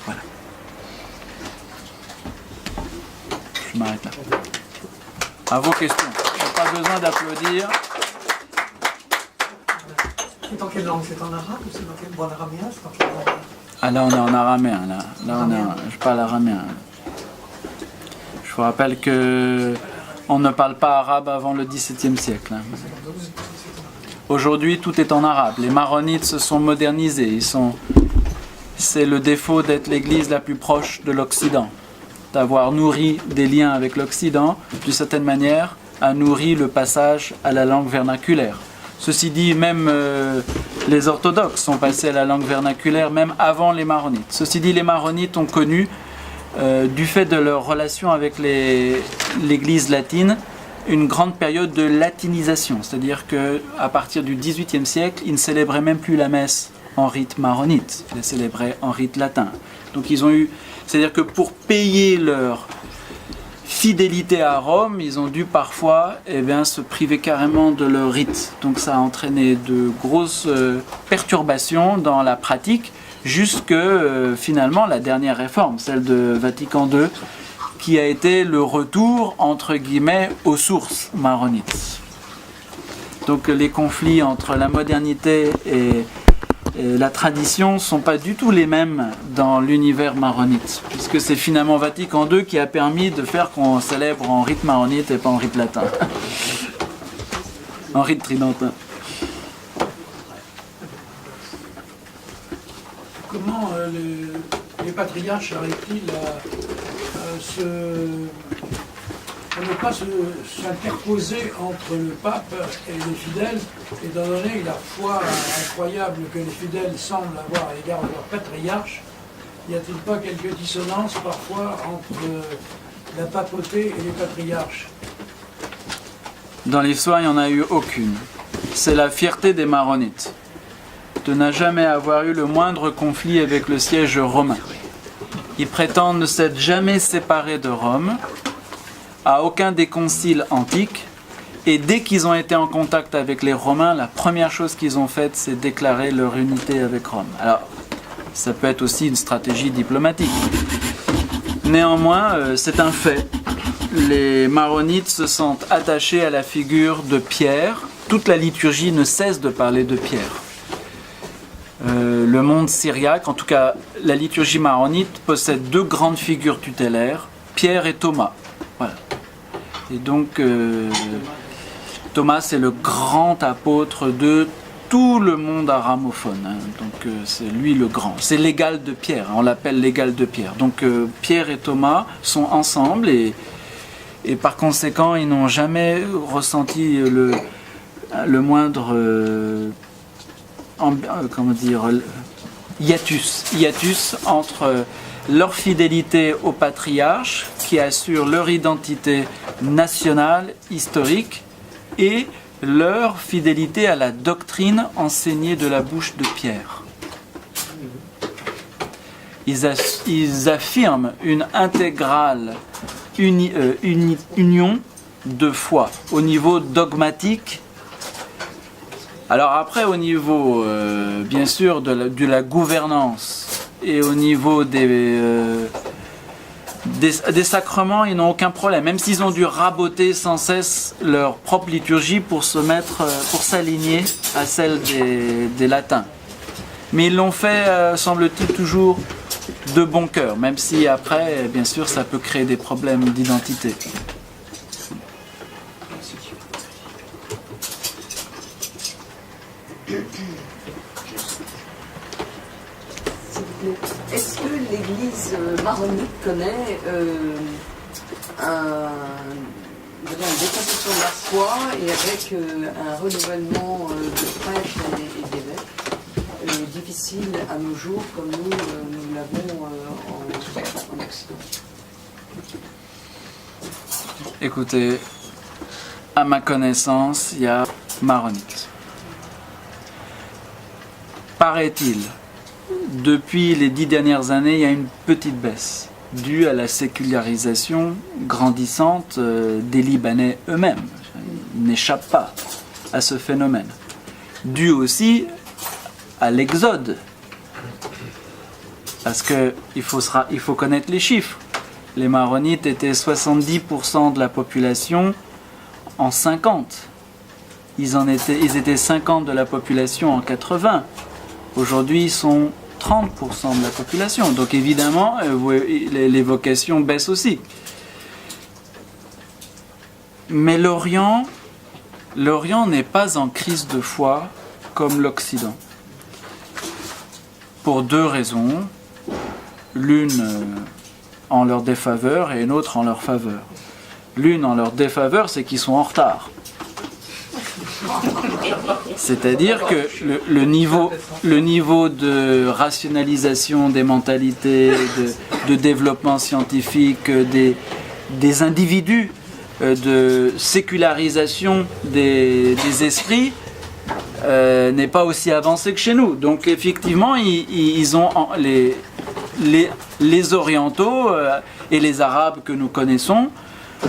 Voilà. Je m'arrête là. À vos questions. Il n'y a pas besoin d'applaudir. C'est dans quelle langue? C'est en arabe ou c'est dans quel... Bon, en araméen, c'est dans quelle langue? Ah là on est en araméen, je parle araméen. Je vous rappelle que on ne parle pas arabe avant le XVIIe siècle. Aujourd'hui tout est en arabe. Les maronites se sont modernisés. C'est le défaut d'être l'église la plus proche de l'Occident, d'avoir nourri des liens avec l'Occident, d'une certaine manière, a nourri le passage à la langue vernaculaire. Ceci dit, même les orthodoxes sont passés à la langue vernaculaire, même avant les maronites. Ceci dit, les maronites ont connu, du fait de leur relation avec l'église latine, une grande période de latinisation. C'est-à-dire qu'à partir du XVIIIe siècle, ils ne célébraient même plus la messe en rite maronite, ils la célébraient en rite latin. Donc ils ont eu... C'est-à-dire que pour payer leur fidélité à Rome, ils ont dû parfois se priver carrément de leur rite. Donc ça a entraîné de grosses perturbations dans la pratique, jusque finalement la dernière réforme, celle de Vatican II, qui a été le retour, entre guillemets, aux sources maronites. Donc les conflits entre la modernité et la tradition ne sont pas du tout les mêmes dans l'univers maronite, puisque c'est finalement Vatican II qui a permis de faire qu'on célèbre en rite maronite et pas en rite latin, en rite tridentin. Comment les patriarches arrivent-ils à ne pas s'interposer entre le pape et les fidèles, étant donné la foi incroyable que les fidèles semblent avoir à l'égard de leur patriarche? Y a-t-il pas quelques dissonances parfois entre la papauté et les patriarches? Dans l'histoire, il n'y en a eu aucune. C'est la fierté des maronites de ne jamais avoir eu le moindre conflit avec le siège romain. Ils prétendent ne s'être jamais séparés de Rome, à aucun des conciles antiques, et dès qu'ils ont été en contact avec les Romains, la première chose qu'ils ont faite, c'est déclarer leur unité avec Rome. Alors, ça peut être aussi une stratégie diplomatique. Néanmoins, c'est un fait. Les maronites se sentent attachés à la figure de Pierre. Toute la liturgie ne cesse de parler de Pierre. Le monde syriaque, en tout cas la liturgie maronite, possède deux grandes figures tutélaires, Pierre et Thomas. Voilà. Et donc Thomas c'est le grand apôtre de tout le monde aramophone. Donc c'est lui le grand. C'est l'égal de Pierre, on l'appelle l'égal de Pierre. Donc Pierre et Thomas sont ensemble et par conséquent ils n'ont jamais ressenti le moindre hiatus entre leur fidélité au patriarche qui assure leur identité nationale, historique, et leur fidélité à la doctrine enseignée de la bouche de Pierre. Ils affirment une intégrale union de foi au niveau dogmatique. Alors après, au niveau, bien sûr, de la gouvernance et au niveau des sacrements, ils n'ont aucun problème. Même s'ils ont dû raboter sans cesse leur propre liturgie pour s'aligner à celle des latins. Mais ils l'ont fait, semble-t-il, toujours de bon cœur, même si après, bien sûr, ça peut créer des problèmes d'identité. Est-ce que l'Église maronite connaît une déconstruction de la foi et avec un renouvellement de prêtres et d'évêques difficile à nos jours comme nous l'avons en Occident? Écoutez, à ma connaissance, il y a maronite. Paraît-il, depuis les 10 dernières années, il y a une petite baisse, due à la sécularisation grandissante des Libanais eux-mêmes. Ils n'échappent pas à ce phénomène. Due aussi à l'exode. Parce qu'il faut connaître les chiffres. Les maronites étaient 70% de la population en 50. Ils étaient 50 de la population en 80. Aujourd'hui, ils sont 30% de la population. Donc évidemment, les vocations baissent aussi. Mais l'Orient n'est pas en crise de foi comme l'Occident. Pour deux raisons. L'une en leur défaveur et une autre en leur faveur. L'une en leur défaveur, c'est qu'ils sont en retard. C'est-à-dire que le niveau de rationalisation des mentalités, de développement scientifique des individus, de sécularisation des esprits, n'est pas aussi avancé que chez nous. Donc effectivement, ils ont les orientaux et les arabes que nous connaissons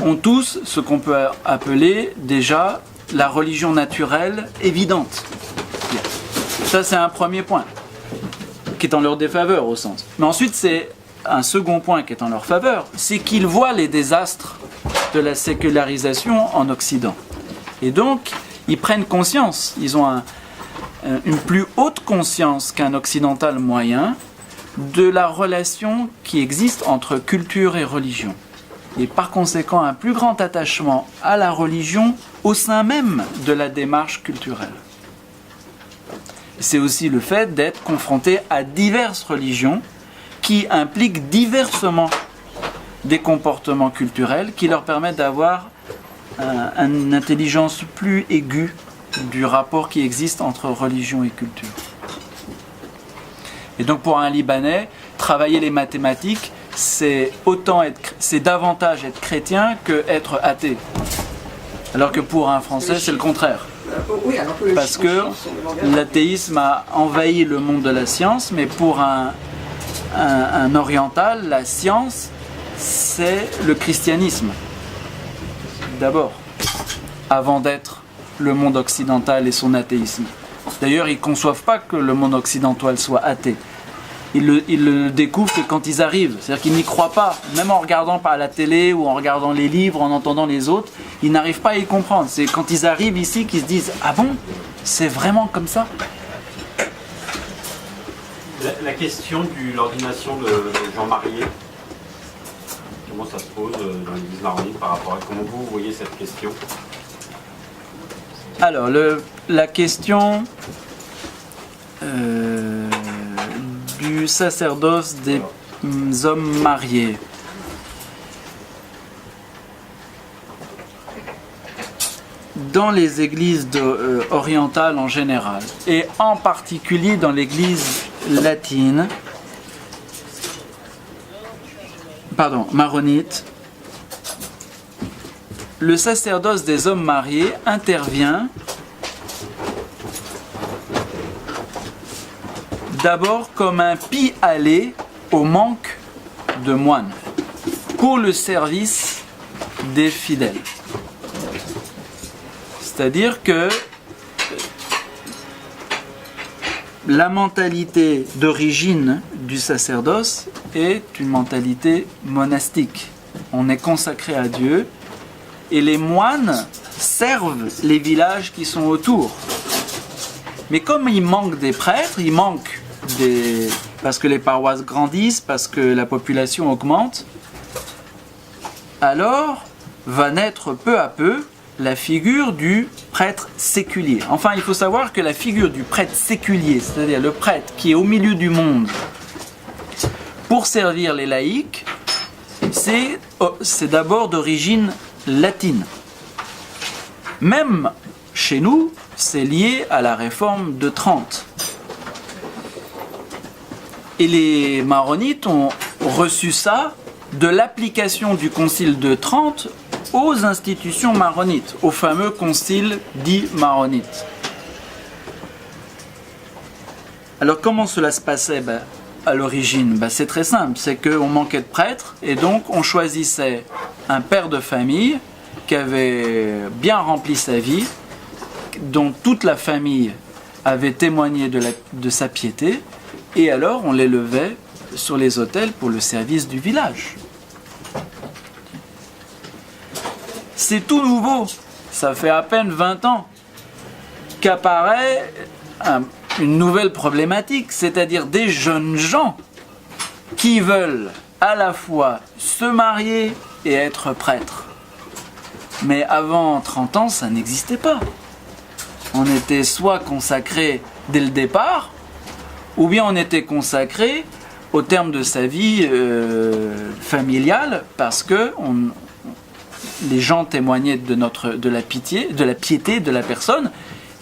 ont tous ce qu'on peut appeler déjà la religion naturelle évidente. Ça, c'est un premier point qui est en leur défaveur au sens. Mais ensuite, c'est un second point qui est en leur faveur, c'est qu'ils voient les désastres de la sécularisation en Occident. Et donc, ils prennent conscience, ils ont une plus haute conscience qu'un occidental moyen de la relation qui existe entre culture et religion. Et par conséquent, un plus grand attachement à la religion au sein même de la démarche culturelle. C'est aussi le fait d'être confronté à diverses religions qui impliquent diversement des comportements culturels qui leur permettent d'avoir une intelligence plus aiguë du rapport qui existe entre religion et culture. Et donc pour un Libanais, travailler les mathématiques, c'est davantage être chrétien que être athée. Alors que pour un Français, c'est le contraire. Oui, alors que Parce que l'athéisme a envahi le monde de la science, mais pour un oriental, la science, c'est le christianisme. D'abord, avant d'être le monde occidental et son athéisme. D'ailleurs, ils ne conçoivent pas que le monde occidental soit athée. Ils le découvrent que quand ils arrivent. C'est-à-dire qu'ils n'y croient pas. Même en regardant par la télé ou en regardant les livres, en entendant les autres, ils n'arrivent pas à y comprendre. C'est quand ils arrivent ici qu'ils se disent « Ah bon, c'est vraiment comme ça ?» La question de l'ordination de Jean Marié, comment ça se pose dans l'église maronite par rapport à comment vous voyez cette question? Alors, la question du sacerdoce des hommes mariés. Dans les églises orientales en général, et en particulier dans l'église latine, maronite, le sacerdoce des hommes mariés intervient d'abord comme un pis-aller au manque de moines pour le service des fidèles. C'est-à-dire que la mentalité d'origine du sacerdoce est une mentalité monastique. On est consacré à Dieu et les moines servent les villages qui sont autour. Mais comme il manque des prêtres, parce que les paroisses grandissent, parce que la population augmente, alors va naître peu à peu la figure du prêtre séculier. Enfin, il faut savoir que la figure du prêtre séculier, c'est-à-dire le prêtre qui est au milieu du monde pour servir les laïcs, c'est d'abord d'origine latine. Même chez nous, c'est lié à la réforme de Trente. Et les maronites ont reçu ça de l'application du concile de Trente aux institutions maronites, au fameux concile dit maronite. Alors comment cela se passait à l'origine? C'est très simple, c'est qu'on manquait de prêtres et donc on choisissait un père de famille qui avait bien rempli sa vie, dont toute la famille avait témoigné de sa piété, et alors on l'élevait sur les autels pour le service du village. C'est tout nouveau, ça fait à peine 20 ans qu'apparaît une nouvelle problématique, c'est-à-dire des jeunes gens qui veulent à la fois se marier et être prêtres. Mais avant 30 ans, ça n'existait pas. On était soit consacré dès le départ, ou bien on était consacré au terme de sa vie familiale, parce que les gens témoignaient de la piété de la personne,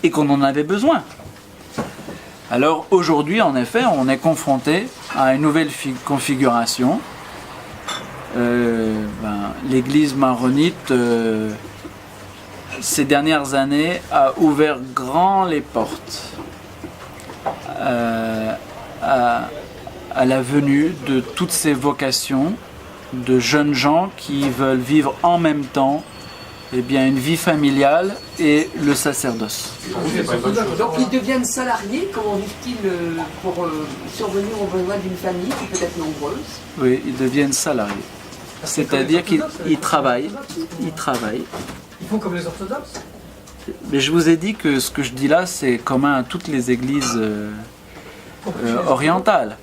et qu'on en avait besoin. Alors aujourd'hui, en effet, on est confronté à une nouvelle configuration. L'église maronite, ces dernières années, a ouvert grand les portes à la venue de toutes ces vocations de jeunes gens qui veulent vivre en même temps une vie familiale et le sacerdoce. Donc ils deviennent salariés, comment vivent-ils pour survenir aux besoins d'une famille qui peut être nombreuse? Oui, ils deviennent salariés. C'est-à-dire qu'ils travaillent. Ils font comme les orthodoxes. Mais je vous ai dit que ce que je dis là, c'est commun à toutes les églises orientales.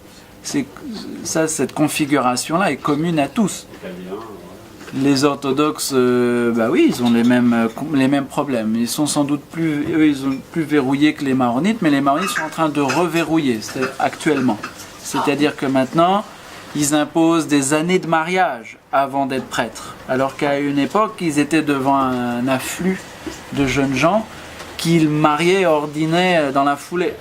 Cette configuration-là est commune à tous. Les orthodoxes, oui, ils ont les mêmes problèmes. Ils sont sans doute plus verrouillés que les maronites, mais les maronites sont en train de reverrouiller actuellement. C'est-à-dire que maintenant, ils imposent des années de mariage avant d'être prêtres. Alors qu'à une époque, ils étaient devant un afflux de jeunes gens qu'ils mariaient et ordinaient dans la foulée.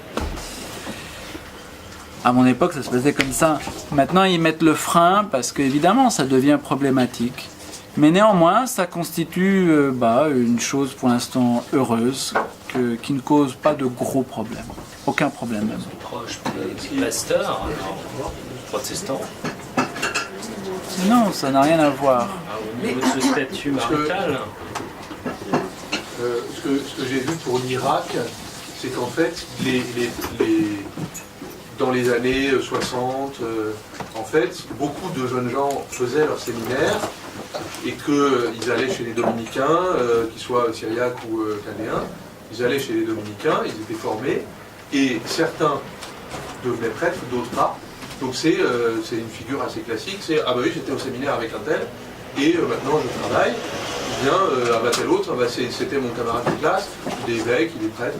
À mon époque, ça se faisait comme ça. Maintenant, ils mettent le frein parce qu'évidemment, ça devient problématique. Mais néanmoins, ça constitue une chose pour l'instant heureuse, qui ne cause pas de gros problèmes. Aucun problème même. Proche des pasteurs, protestants. Non, ça n'a rien à voir. Au niveau de ce statut marital. Ce que j'ai vu pour l'Irak, c'est qu'en fait, dans les années 60, en fait, beaucoup de jeunes gens faisaient leur séminaire et qu'ils allaient chez les dominicains, qu'ils soient syriaques ou chaldéens, ils allaient chez les dominicains, ils étaient formés, et certains devenaient prêtres, d'autres pas. Donc c'est une figure assez classique, c'est « Ah bah oui, j'étais au séminaire avec un tel, et maintenant je travaille, bien, tel autre, c'était mon camarade de classe, il est évêque, il est prêtre. »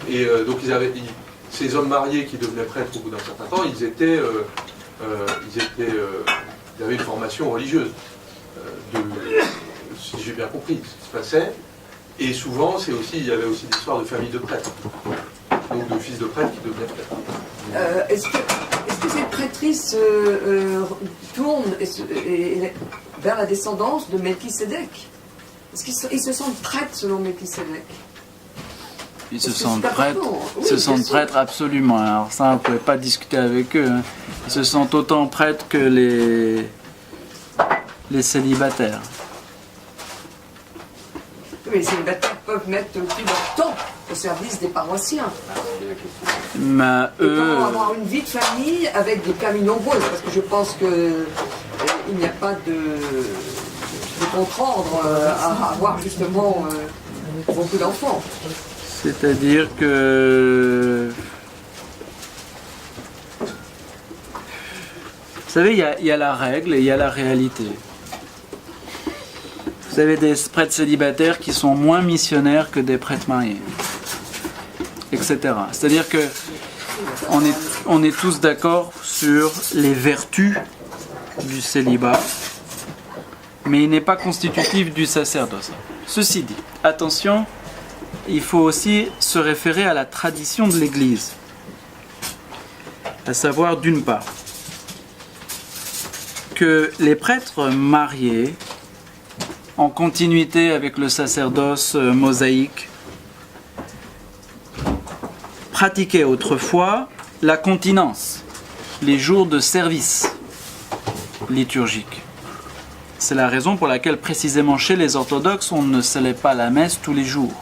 Et donc ces hommes mariés qui devenaient prêtres au bout d'un certain temps, ils avaient une formation religieuse, si j'ai bien compris ce qui se passait. Et souvent, il y avait aussi l'histoire de familles de prêtres, donc de fils de prêtres qui devenaient prêtres. Est-ce que cette prêtrise tourne vers la descendance de Melchisédek? Est-ce qu'ils se sentent prêtres selon Melchisédek? Ils se sentent prêtres, absolument. Alors ça, on ne pouvait pas discuter avec eux. Hein. Ils se sentent autant prêtres que les célibataires. Oui, les célibataires peuvent mettre tout leur temps au service des paroissiens. Mais comment avoir une vie de famille avec des familles nombreuses? Parce que je pense qu'il n'y a pas de contre-ordre à avoir justement beaucoup d'enfants. C'est-à-dire que... Vous savez, il y a la règle et il y a la réalité. Vous avez des prêtres célibataires qui sont moins missionnaires que des prêtres mariés, etc. C'est-à-dire que on est tous d'accord sur les vertus du célibat, mais il n'est pas constitutif du sacerdoce. Ceci dit, attention, il faut aussi se référer à la tradition de l'Église, à savoir d'une part que les prêtres mariés, en continuité avec le sacerdoce mosaïque, pratiquaient autrefois la continence, les jours de service liturgique. C'est la raison pour laquelle précisément chez les orthodoxes, on ne célèbre pas la messe tous les jours.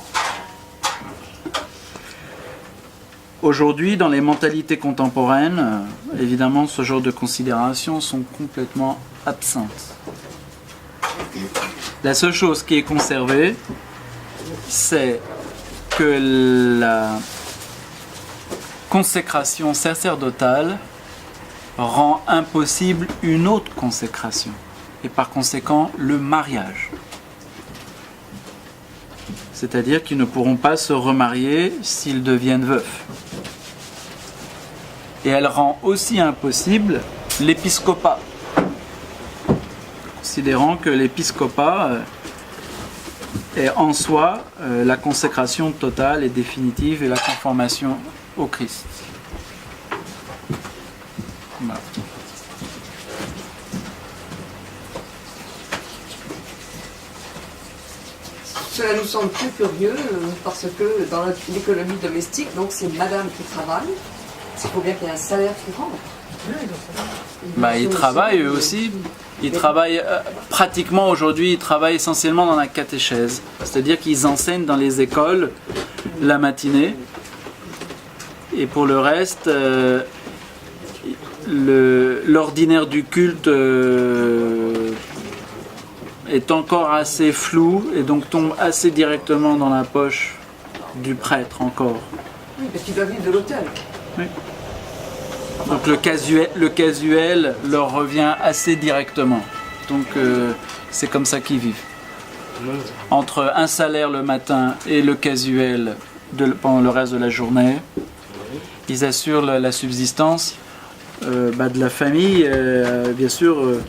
Aujourd'hui, dans les mentalités contemporaines, évidemment, ce genre de considérations sont complètement absentes. La seule chose qui est conservée, c'est que consécration sacerdotale rend impossible une autre consécration, et par conséquent le mariage. C'est-à-dire qu'ils ne pourront pas se remarier s'ils deviennent veufs. Et elle rend aussi impossible l'épiscopat, considérant que l'épiscopat est en soi la consécration totale et définitive et la conformation au Christ. Voilà. Cela nous semble très curieux parce que dans l'économie domestique, donc c'est madame qui travaille. Il faut bien qu'il y ait un salaire qui rentre. Ils travaillent eux aussi. Ils travaillent pratiquement aujourd'hui, ils travaillent essentiellement dans la catéchèse. C'est-à-dire qu'ils enseignent dans les écoles la matinée. Et pour le reste, l'ordinaire du culte est encore assez flou et donc tombe assez directement dans la poche du prêtre encore. Oui, parce qu'il doit vivre de l'hôtel. Oui. Donc le casuel leur revient assez directement. Donc c'est comme ça qu'ils vivent. Entre un salaire le matin et le casuel pendant le reste de la journée, ils assurent la subsistance de la famille, bien sûr,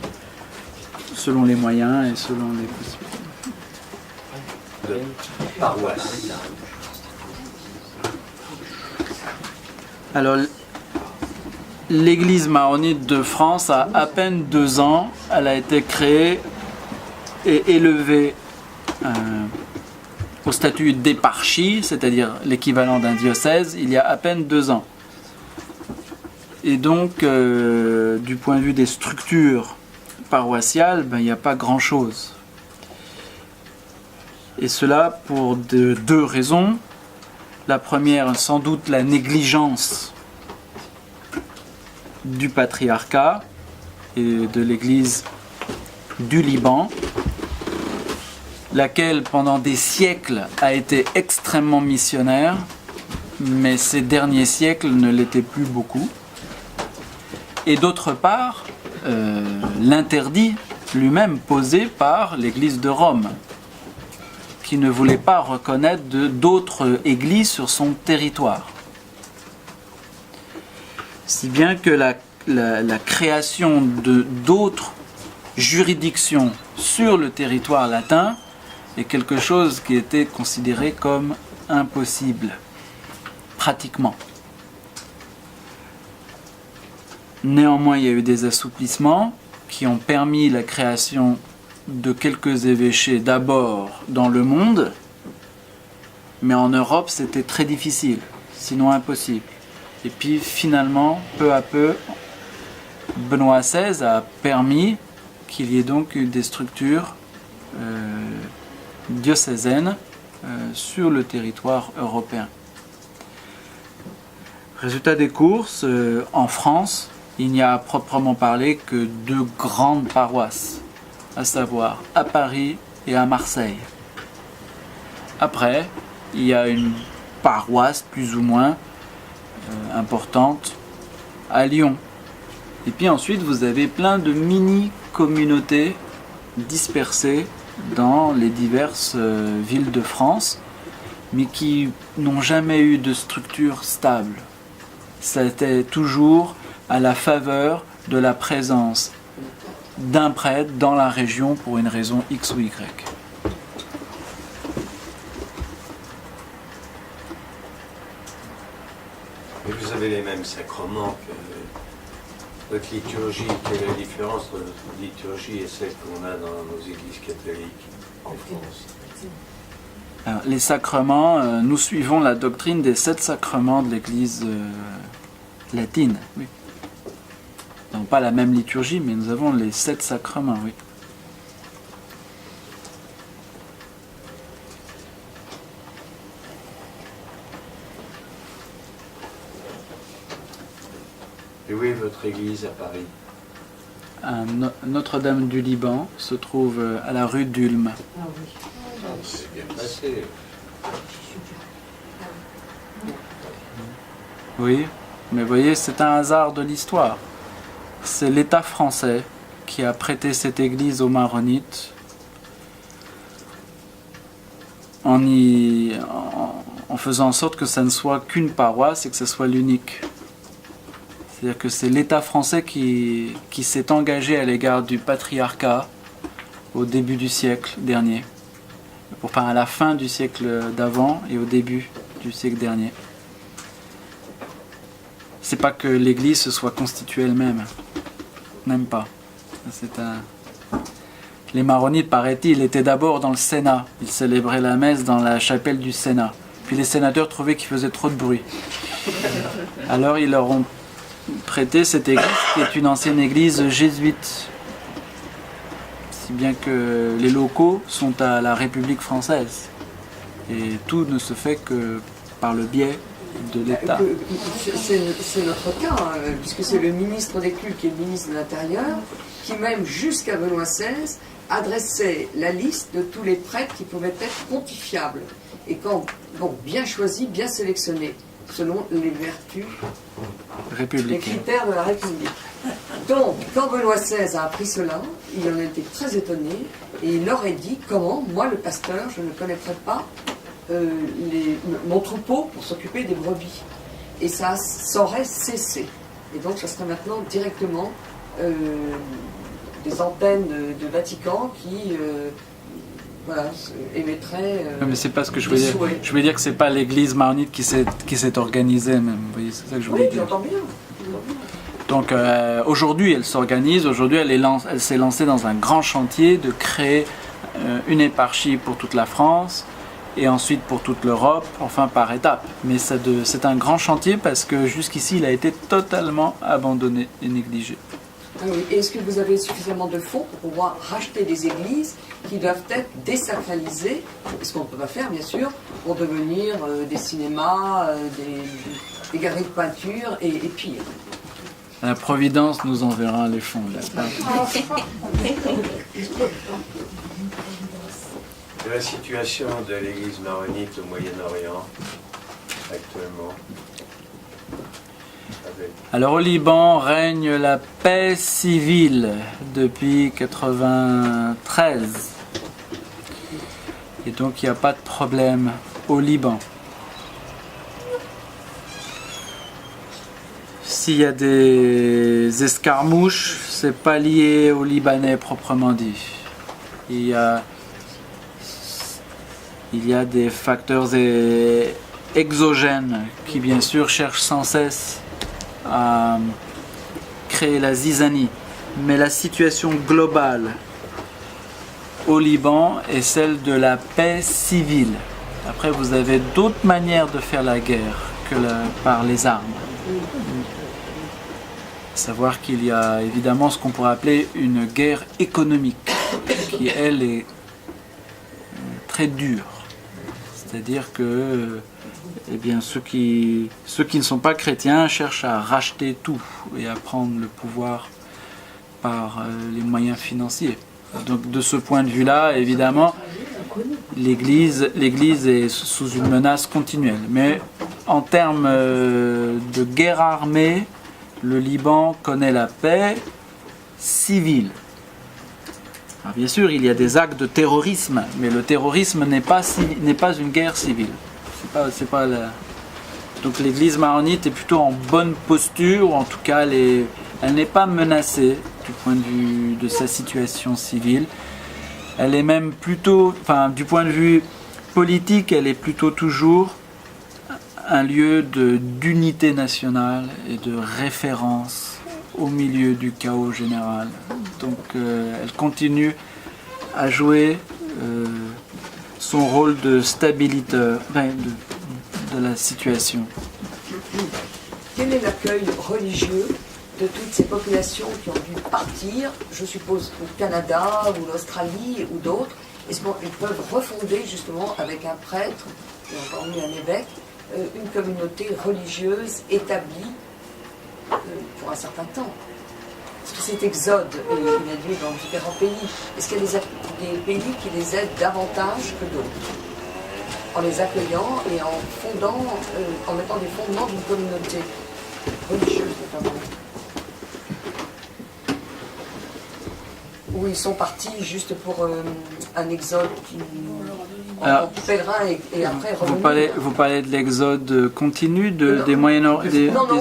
selon les moyens et selon les possibilités. Paroisse. Alors, l'Église maronite de France a à peine 2 ans. Elle a été créée et élevée au statut d'éparchie, c'est-à-dire l'équivalent d'un diocèse, il y a à peine 2 ans. Et donc, du point de vue des structures paroissiales, il n'y a pas grand-chose. Et cela pour 2 raisons. La première, sans doute, la négligence du patriarcat et de l'Église du Liban, laquelle pendant des siècles a été extrêmement missionnaire, mais ces derniers siècles ne l'étaient plus beaucoup. Et d'autre part, l'interdit lui-même posé par l'Église de Rome, qui ne voulait pas reconnaître d'autres églises sur son territoire. Si bien que la création d'autres juridictions sur le territoire latin est quelque chose qui était considéré comme impossible, pratiquement. Néanmoins, il y a eu des assouplissements qui ont permis la création de quelques évêchés d'abord dans le monde, mais en Europe c'était très difficile, sinon impossible. Et puis finalement, peu à peu, Benoît XVI a permis qu'il y ait donc eu des structures diocésaines sur le territoire européen. Résultat des courses, en France, il n'y a à proprement parler que 2 grandes paroisses, à savoir à Paris et à Marseille. Après, il y a une paroisse plus ou moins importante à Lyon. Et puis ensuite, vous avez plein de mini-communautés dispersées dans les diverses villes de France, mais qui n'ont jamais eu de structure stable. Ça était toujours à la faveur de la présence d'un prêtre dans la région pour une raison X ou Y. Mais vous avez les mêmes sacrements que votre liturgie. Quelle est la différence entre notre liturgie et celle qu'on a dans nos églises catholiques en France? Alors, les sacrements, nous suivons la doctrine des 7 sacrements de l'Église latine. Oui. Nous n'avons pas la même liturgie, mais nous avons les 7 sacrements, oui. Et où est votre église à Paris? Notre-Dame du Liban se trouve à la rue d'Ulm. Ah oui. C'est bien passé. Oui, mais vous voyez, c'est un hasard de l'histoire. C'est l'État français qui a prêté cette église aux Maronites en faisant en sorte que ça ne soit qu'une paroisse et que ce soit l'unique. C'est-à-dire que c'est l'État français qui s'est engagé à l'égard du patriarcat au début du siècle dernier. Enfin, à la fin du siècle d'avant et au début du siècle dernier. C'est pas que l'Église se soit constituée elle-même. Même pas. Les Maronites, paraît-il, étaient d'abord dans le Sénat. Ils célébraient la messe dans la chapelle du Sénat. Puis les sénateurs trouvaient qu'ils faisaient trop de bruit. Alors ils leur ont prêté cette église, qui est une ancienne église jésuite. Si bien que les locaux sont à la République française. Et tout ne se fait que par le biais de l'État. C'est notre cas, puisque c'est le ministre des cultes qui est le ministre de l'Intérieur, qui même jusqu'à Benoît XVI adressait la liste de tous les prêtres qui pouvaient être pontifiables. Et quand, bien choisis, bien sélectionnés, selon les vertus, les critères de la République. Donc, quand Benoît XVI a appris cela, il en était très étonné, et il leur a dit, comment, moi le pasteur, je ne connaîtrais pas mon troupeau pour s'occuper des brebis. Et ça aurait cessé. Et donc, ça serait maintenant directement des antennes de Vatican qui émettraient. Mais c'est pas ce que je veux dire. Je veux dire que c'est pas l'église maronite qui s'est organisée même. Vous voyez, c'est ça que je voulais dire. J'entends bien. Donc aujourd'hui, elle s'organise. Aujourd'hui, elle s'est lancée dans un grand chantier de créer une éparchie pour toute la France. Et ensuite pour toute l'Europe, enfin par étapes. Mais c'est un grand chantier parce que jusqu'ici, il a été totalement abandonné et négligé. Ah oui. Et est-ce que vous avez suffisamment de fonds pour pouvoir racheter des églises qui doivent être désacralisées, ce qu'on ne peut pas faire bien sûr, pour devenir des cinémas, des galeries de peinture et pire? La Providence nous enverra les fonds. Là. De la situation de l'Église maronite au Moyen-Orient actuellement. Alors au Liban règne la paix civile depuis 1993. Et donc il n'y a pas de problème au Liban. S'il y a des escarmouches, c'est pas lié aux Libanais proprement dit. Il y a des facteurs exogènes qui bien sûr cherchent sans cesse à créer la zizanie. Mais la situation globale au Liban est celle de la paix civile. Après, vous avez d'autres manières de faire la guerre que par les armes. Savoir qu'il y a évidemment ce qu'on pourrait appeler une guerre économique, qui elle est très dure. C'est-à-dire que ceux qui ne sont pas chrétiens cherchent à racheter tout et à prendre le pouvoir par les moyens financiers. Donc de ce point de vue-là, évidemment, l'Église est sous une menace continuelle. Mais en termes de guerre armée, le Liban connaît la paix civile. Alors bien sûr, il y a des actes de terrorisme, mais le terrorisme n'est pas une guerre civile. Donc l'Église maronite est plutôt en bonne posture, ou en tout cas elle n'est pas menacée du point de vue de sa situation civile. Elle est même plutôt, du point de vue politique, elle est plutôt toujours un lieu d'unité nationale et de référence au milieu du chaos général. Donc elle continue à jouer son rôle de stabilisateur de la situation. Quel est l'accueil religieux de toutes ces populations qui ont dû partir, je suppose au Canada ou l'Australie ou d'autres? Est-ce qu'ils peuvent refonder justement avec un prêtre et encore mieux un évêque une communauté religieuse établie pour un certain temps? Est-ce que cet exode il a lieu dans différents pays? Est-ce qu'il y a des pays qui les aident davantage que d'autres? en les accueillant et en fondant, en mettant des fondements d'une communauté religieuse notamment. Où ils sont partis juste pour un exode en pèlerin et après revenir. Vous parlez de l'exode continu des des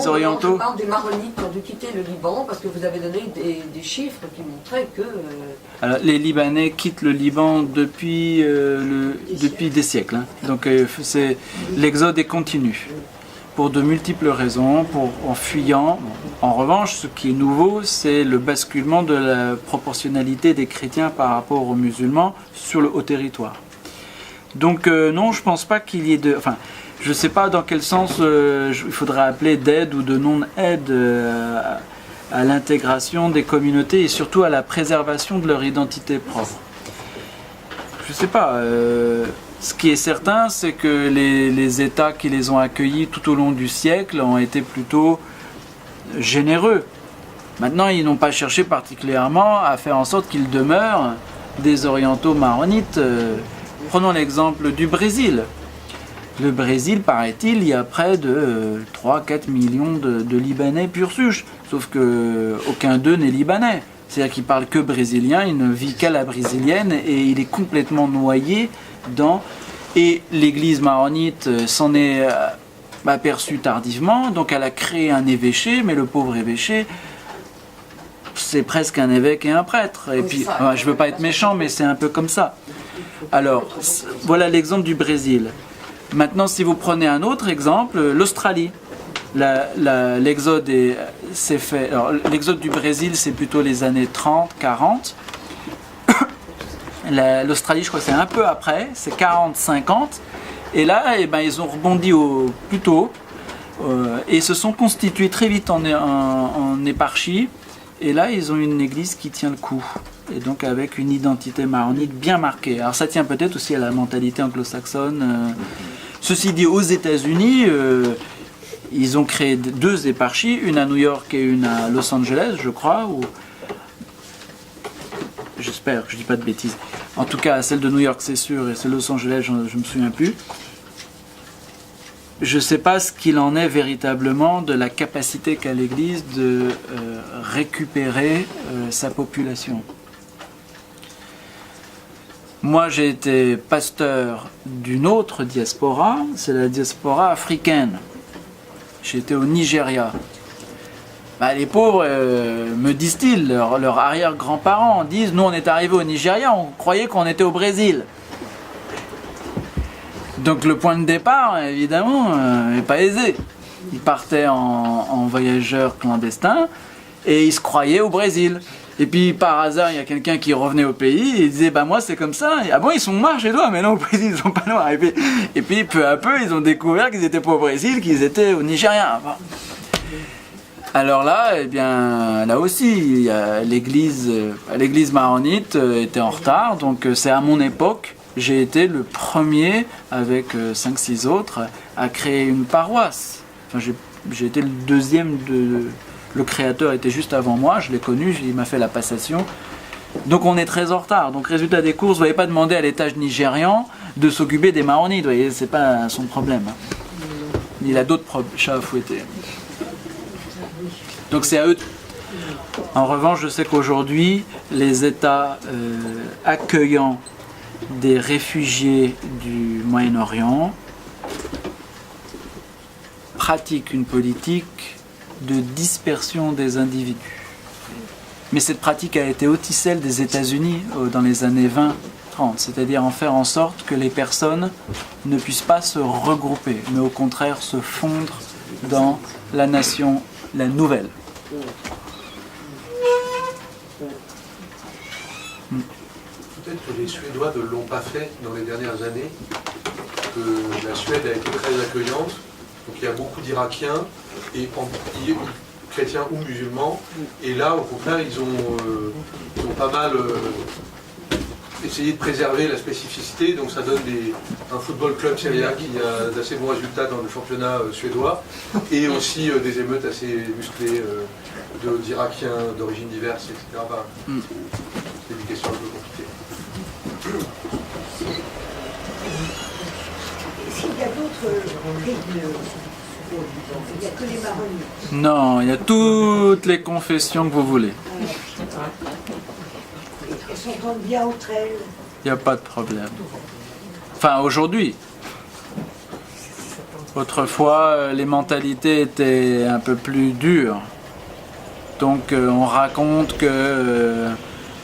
Orientaux. Je parle des Maronites qui ont dû quitter le Liban parce que vous avez donné des chiffres qui montraient que... Alors, les Libanais quittent le Liban depuis des siècles. Hein. Donc l'exode est continu. Pour de multiples raisons, en fuyant. En revanche, ce qui est nouveau, c'est le basculement de la proportionnalité des chrétiens par rapport aux musulmans au territoire. Donc non, je ne pense pas qu'il y ait de... Enfin, je ne sais pas dans quel sens il faudrait appeler d'aide ou de non-aide à l'intégration des communautés et surtout à la préservation de leur identité propre. Je ne sais pas... Ce qui est certain, c'est que les États qui les ont accueillis tout au long du siècle ont été plutôt généreux. Maintenant, ils n'ont pas cherché particulièrement à faire en sorte qu'ils demeurent des orientaux maronites. Prenons l'exemple du Brésil. Le Brésil, paraît-il, il y a près de 3-4 millions de Libanais pur souche, sauf qu'aucun d'eux n'est Libanais. C'est-à-dire qu'il parle que brésilien, il ne vit qu'à la brésilienne et il est complètement noyé et l'église maronite s'en est aperçue tardivement, donc elle a créé un évêché, mais le pauvre évêché, c'est presque un évêque et un prêtre. Et puis, je veux pas être méchant, mais c'est un peu comme ça. Alors, voilà l'exemple du Brésil. Maintenant, si vous prenez un autre exemple, l'Australie. L'exode s'est fait. Alors, l'exode du Brésil, c'est plutôt les années 30, 40. L'Australie, je crois que c'est un peu après, c'est 40-50. Et là, ils ont rebondi plus tôt et se sont constitués très vite en éparchie. Et là, ils ont une église qui tient le coup. Et donc avec une identité maronite bien marquée. Alors ça tient peut-être aussi à la mentalité anglo-saxonne. Ceci dit, aux États-Unis, ils ont créé 2 éparchies, une à New York et une à Los Angeles, je crois. J'espère que je ne dis pas de bêtises. En tout cas, celle de New York, c'est sûr, et celle de Los Angeles, je ne me souviens plus. Je ne sais pas ce qu'il en est véritablement de la capacité qu'a l'Église de récupérer sa population. Moi, j'ai été pasteur d'une autre diaspora, c'est la diaspora africaine. J'ai été au Nigeria. Les pauvres, me disent-ils, leurs arrière-grands-parents disent « Nous, on est arrivés au Nigeria, on croyait qu'on était au Brésil. » Donc le point de départ, évidemment, n'est pas aisé. Ils partaient en voyageurs clandestins et ils se croyaient au Brésil. Et puis par hasard, il y a quelqu'un qui revenait au pays et il disait « moi, c'est comme ça. » Et, « Ah bon, ils sont noirs chez toi ?» Mais non, au Brésil, ils sont pas noirs. Et puis peu à peu, ils ont découvert qu'ils n'étaient pas au Brésil, qu'ils étaient au Nigeria. Alors là, là aussi, l'église maronite était en retard, donc c'est à mon époque, j'ai été le premier, avec 5-6 autres, à créer une paroisse. Enfin, j'ai été le deuxième, le créateur était juste avant moi, je l'ai connu, il m'a fait la passation. Donc on est très en retard. Donc résultat des courses, vous n'avez pas demandé à l'État nigérian de s'occuper des maronites, vous voyez, c'est pas son problème. Il a d'autres chats à fouetter. Donc c'est à eux. En revanche, je sais qu'aujourd'hui, les États accueillant des réfugiés du Moyen-Orient pratiquent une politique de dispersion des individus. Mais cette pratique a été aussi celle des États-Unis dans les années 20-30, c'est-à-dire en faire en sorte que les personnes ne puissent pas se regrouper, mais au contraire se fondre dans la nation, la nouvelle. Peut-être que les Suédois ne l'ont pas fait dans les dernières années, que la Suède a été très accueillante, donc il y a beaucoup d'Irakiens, et chrétiens ou musulmans, et là au contraire ils ont pas mal essayé de préserver la spécificité, donc ça donne un football club Serie A qui a d'assez bons résultats dans le championnat suédois, et aussi des émeutes assez musclées d'Irakiens d'origine diverse, etc. C'est une question un peu compliquée. Il n'y a que les marronniers. Non, il y a toutes les confessions que vous voulez. Elles s'entendent bien entre elles. Il n'y a pas de problème. Enfin, aujourd'hui. Autrefois, les mentalités étaient un peu plus dures. Donc, on raconte que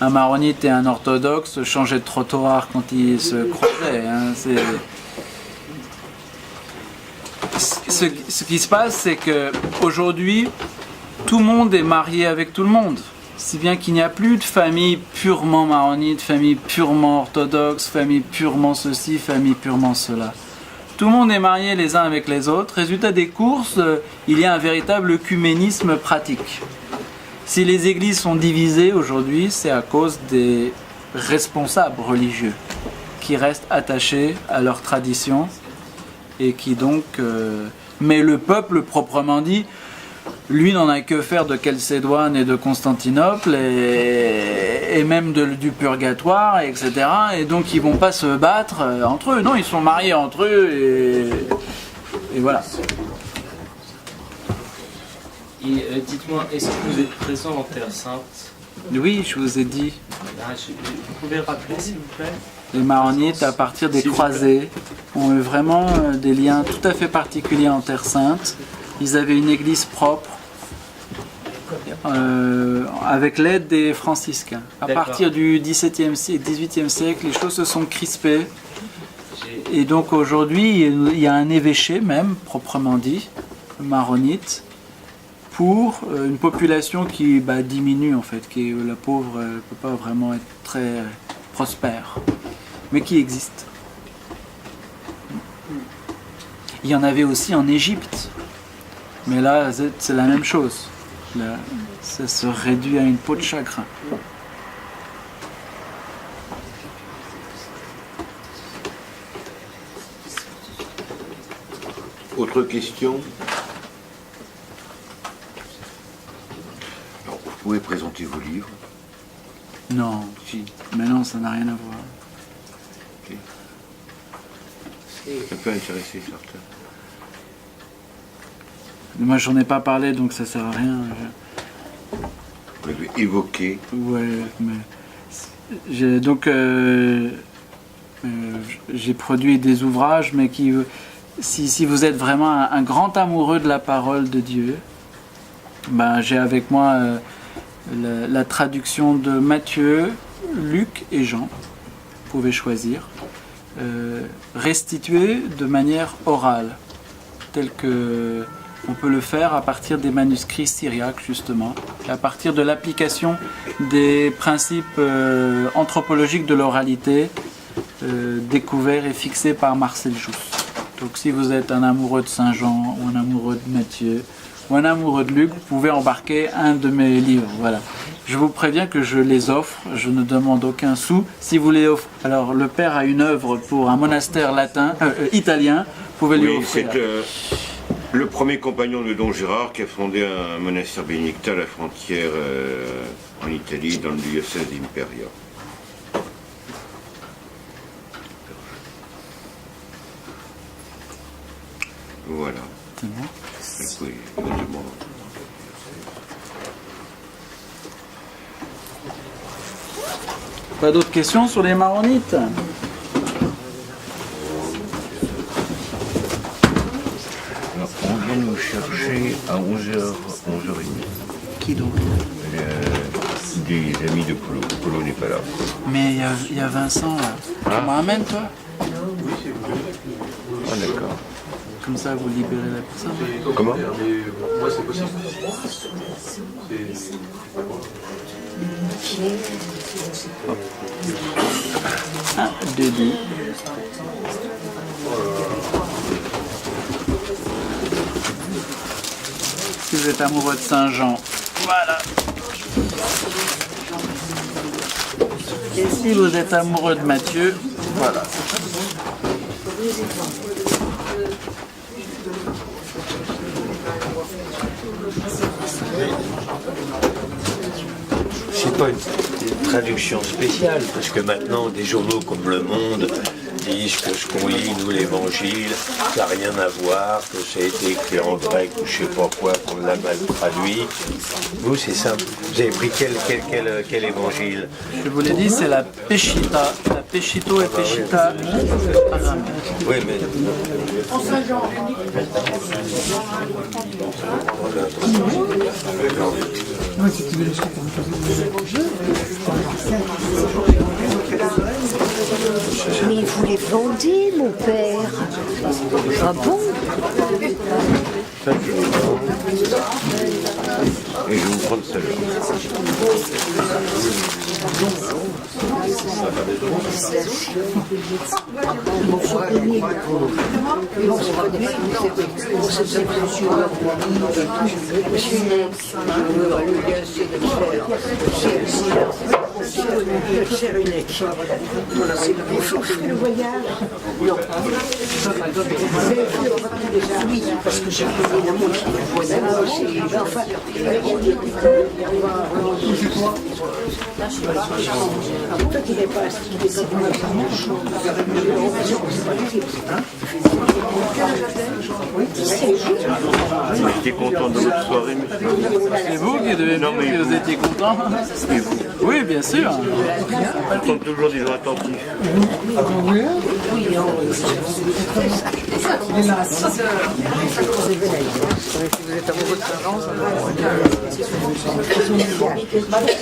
un maronite et un orthodoxe changeaient de trottoir quand ils se croisaient. Hein. Ce qui se passe, c'est que aujourd'hui, tout le monde est marié avec tout le monde. Si bien qu'il n'y a plus de famille purement maronite, famille purement orthodoxe, famille purement ceci, famille purement cela. Tout le monde est marié les uns avec les autres. Résultat des courses, il y a un véritable œcuménisme pratique. Si les églises sont divisées aujourd'hui, c'est à cause des responsables religieux qui restent attachés à leur tradition et qui donc... Mais le peuple proprement dit, lui n'en a que faire de Chalcédoine et de Constantinople et même du purgatoire, etc. Et donc ils vont pas se battre entre eux. Non, ils sont mariés entre eux et voilà. Et dites-moi, est-ce que vous êtes présent en Terre Sainte? Oui, je vous ai dit. Vous pouvez rappeler, s'il vous plaît? Les maronites, à partir des croisés, ont eu vraiment des liens tout à fait particuliers en Terre Sainte. Ils avaient une église propre, avec l'aide des franciscains. À partir du XVIIe siècle, XVIIIe siècle, les choses se sont crispées. Et donc aujourd'hui, il y a un évêché même, proprement dit, maronite, pour une population qui diminue en fait, qui la pauvre ne peut pas vraiment être très prospère, mais qui existe. Il y en avait aussi en Égypte, mais là c'est la même chose. Là, ça se réduit à une peau de chagrin. Autre question? Alors, vous pouvez présenter vos livres. Non, si. Mais non, ça n'a rien à voir. Ok. Ça peut intéresser certains. Moi, j'en ai pas parlé, donc ça sert à rien. Vous l'avez évoqué. Ouais, mais j'ai produit des ouvrages, mais qui, si vous êtes vraiment un grand amoureux de la parole de Dieu, j'ai avec moi la traduction de Matthieu, Luc et Jean. Vous pouvez choisir. Restituée de manière orale, telle que on peut le faire à partir des manuscrits syriaques, justement, à partir de l'application des principes anthropologiques de l'oralité découverts et fixés par Marcel Jousse. Donc si vous êtes un amoureux de Saint Jean, ou un amoureux de Matthieu, ou un amoureux de Luc, vous pouvez embarquer un de mes livres. Voilà. Je vous préviens que je les offre, je ne demande aucun sou. Si vous les offrez, alors le père a une œuvre pour un monastère italien, vous pouvez lui offrir. C'est le premier compagnon de Don Gérard qui a fondé un monastère bénédictin à la frontière en Italie, dans le diocèse d'Imperia. Voilà. C'est bon. Oui, évidemment. Pas d'autres questions sur les maronites? Alors, on vient nous chercher à 11h, 11h30. Qui donc? Des amis de Polo. Polo n'est pas là. Mais il y a Vincent là. Tu me ramènes toi? Ah d'accord. Comme ça vous libérez la personne. Comment? Moi c'est possible. Un, deux, deux. Si vous êtes amoureux de Saint-Jean, voilà. Et si vous êtes amoureux de Matthieu, voilà. C'est pas une traduction spéciale, parce que maintenant, des journaux comme Le Monde disent que ce qu'on lit, nous, l'évangile, ça n'a rien à voir, que ça a été écrit en grec ou je sais pas quoi, qu'on l'a mal traduit. Vous, c'est simple. Vous avez pris quel évangile? Je vous l'ai dit, c'est la Peshitta. La Peshito et Peshita. Oui, mais... Mais vous les vendez, mon père. Ah bon? Et je vais vous prendre celle-là. Le voyage. Non. Oui, parce que j'ai payé la moitié du voyage. Enfin, toi qui n'es pas stylé comme Vous étiez content de votre soirée, monsieur? C'est vous qui devez me dire que vous étiez content. Et vous? Oui, bien sûr. Nous sommes toujours des gens attentifs.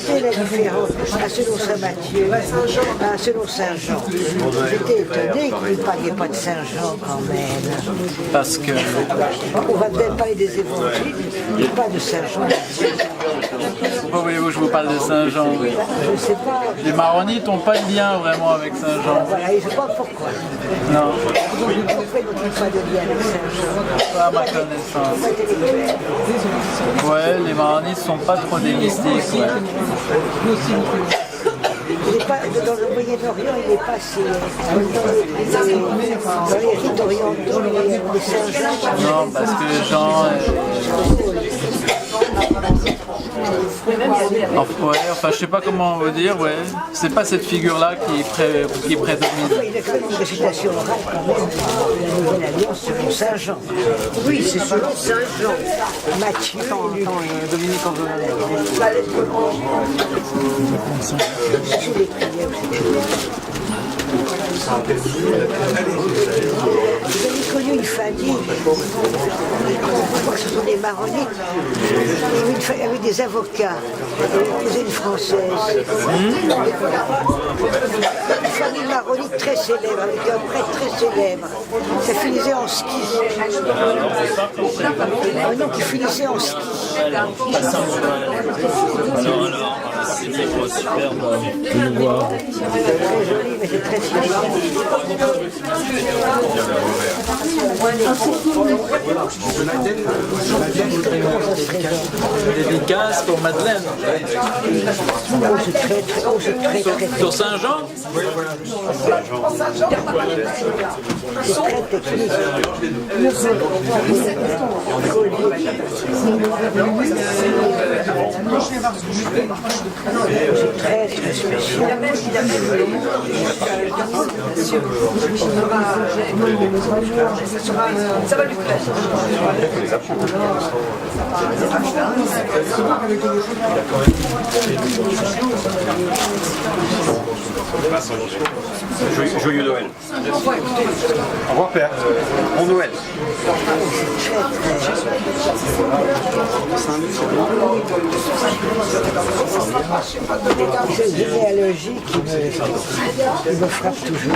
c'est la différence. Selon Saint-Matthieu, selon Saint-Jean. J'étais étonné que vous ne parliez pas de Saint-Jean quand même. Parce que On va peut-être parler des évangiles, mais pas de Saint-Jean. pourquoi voulez-vous que je vous parle de Saint-Jean? Je ne sais pas. Les maronites n'ont pas de lien vraiment avec Saint-Jean. Voilà, et je ne sais pas pourquoi. Non, Donc, je comprends qu'il n'y a pas de lien avec Saint-Jean. pas à ma connaissance. Intellectuel. Ouais, les maronites sont pas trop des mystiques. Ouais. Il n'est pas, dans le Moyen-Orient, il n'est pas si... Dans les rites orientaux, les Saint-Jean... Non, parce que Jean. Enfin, je sais pas comment vous dire, ouais. C'est pas cette figure-là qui prédomine. Il y a quand même une récitation orale quand même de la Nouvelle Alliance selon Saint-Jean. Oui, c'est selon Saint-Jean. Matthieu et Luc. Dominique en Sous les prières. Vous avez connu une famille, je crois que ce sont des maronites, avec des avocats, une cousine française. Une famille maronite très célèbre, avec un prêtre très célèbre. Ça finissait en ski. Un nom qui finissait en ski. C'était super de nous voir. Très joli, mais c'est très célèbre. Dédicace pour Madeleine. C'est très Sur Saint-Jean? très technique. Très spécial. Ça va lui plaire. Joyeux Noël. Au revoir Père. Bon Noël. C'est une généalogie qui me frappe toujours.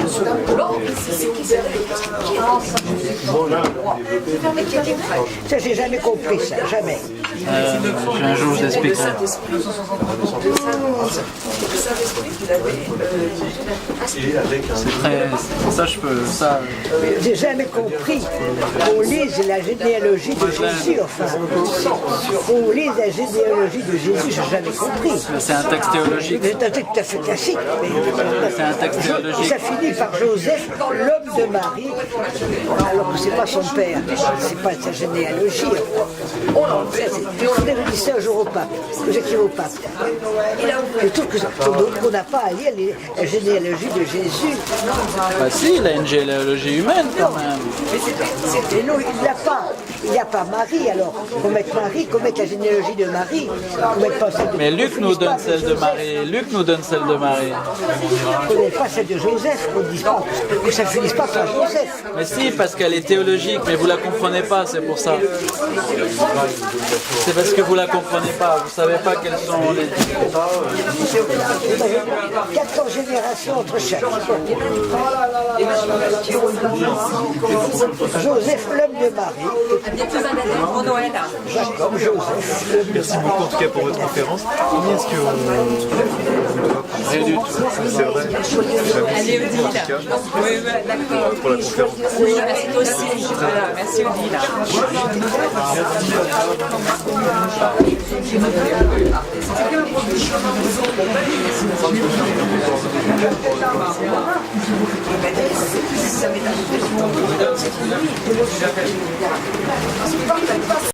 Ça, j'ai jamais compris ça, jamais. Un jour, je t'expliquerai. C'est très... Ça, je peux... Ça... J'ai jamais compris qu'on lise la généalogie de Jésus, enfin. Vous lisez la généalogie de Jésus, je n'ai jamais compris. C'est un texte théologique. C'est un texte tout à fait classique. C'est un texte théologique. Ça finit par Joseph, l'homme de Marie, alors que c'est pas son père, c'est pas sa généalogie. Vous avez dit ça un jour au pape, vous étiez au pape. Je trouve qu'on n'a pas à lire la généalogie de Jésus. Bah si, il a une généalogie humaine quand même. Et non, il n'a pas. Il n'y a pas Marie, alors qu'on mette Marie, qu'on mette la généalogie de Marie. Mais Luc nous donne celle de Marie. Luc nous donne celle de Marie. On ne connaît pas celle de Joseph, qu'on ne dise pas, que ça ne finisse pas par Joseph. Mais si, parce qu'elle est théologique, mais vous la comprenez pas, c'est pour ça. C'est parce que vous la comprenez pas, vous savez pas quelles sont les... 400 générations entre chaque. Joseph, l'homme de Marie. Jacob, Joseph. Merci beaucoup en tout cas pour votre conférence. Combien est-ce que rien du tout, c'est vrai. Allez Odile. Oui, d'accord. Pour la conférence. Oui, merci aussi. Voilà, merci Odile. Ça m'est arrivé.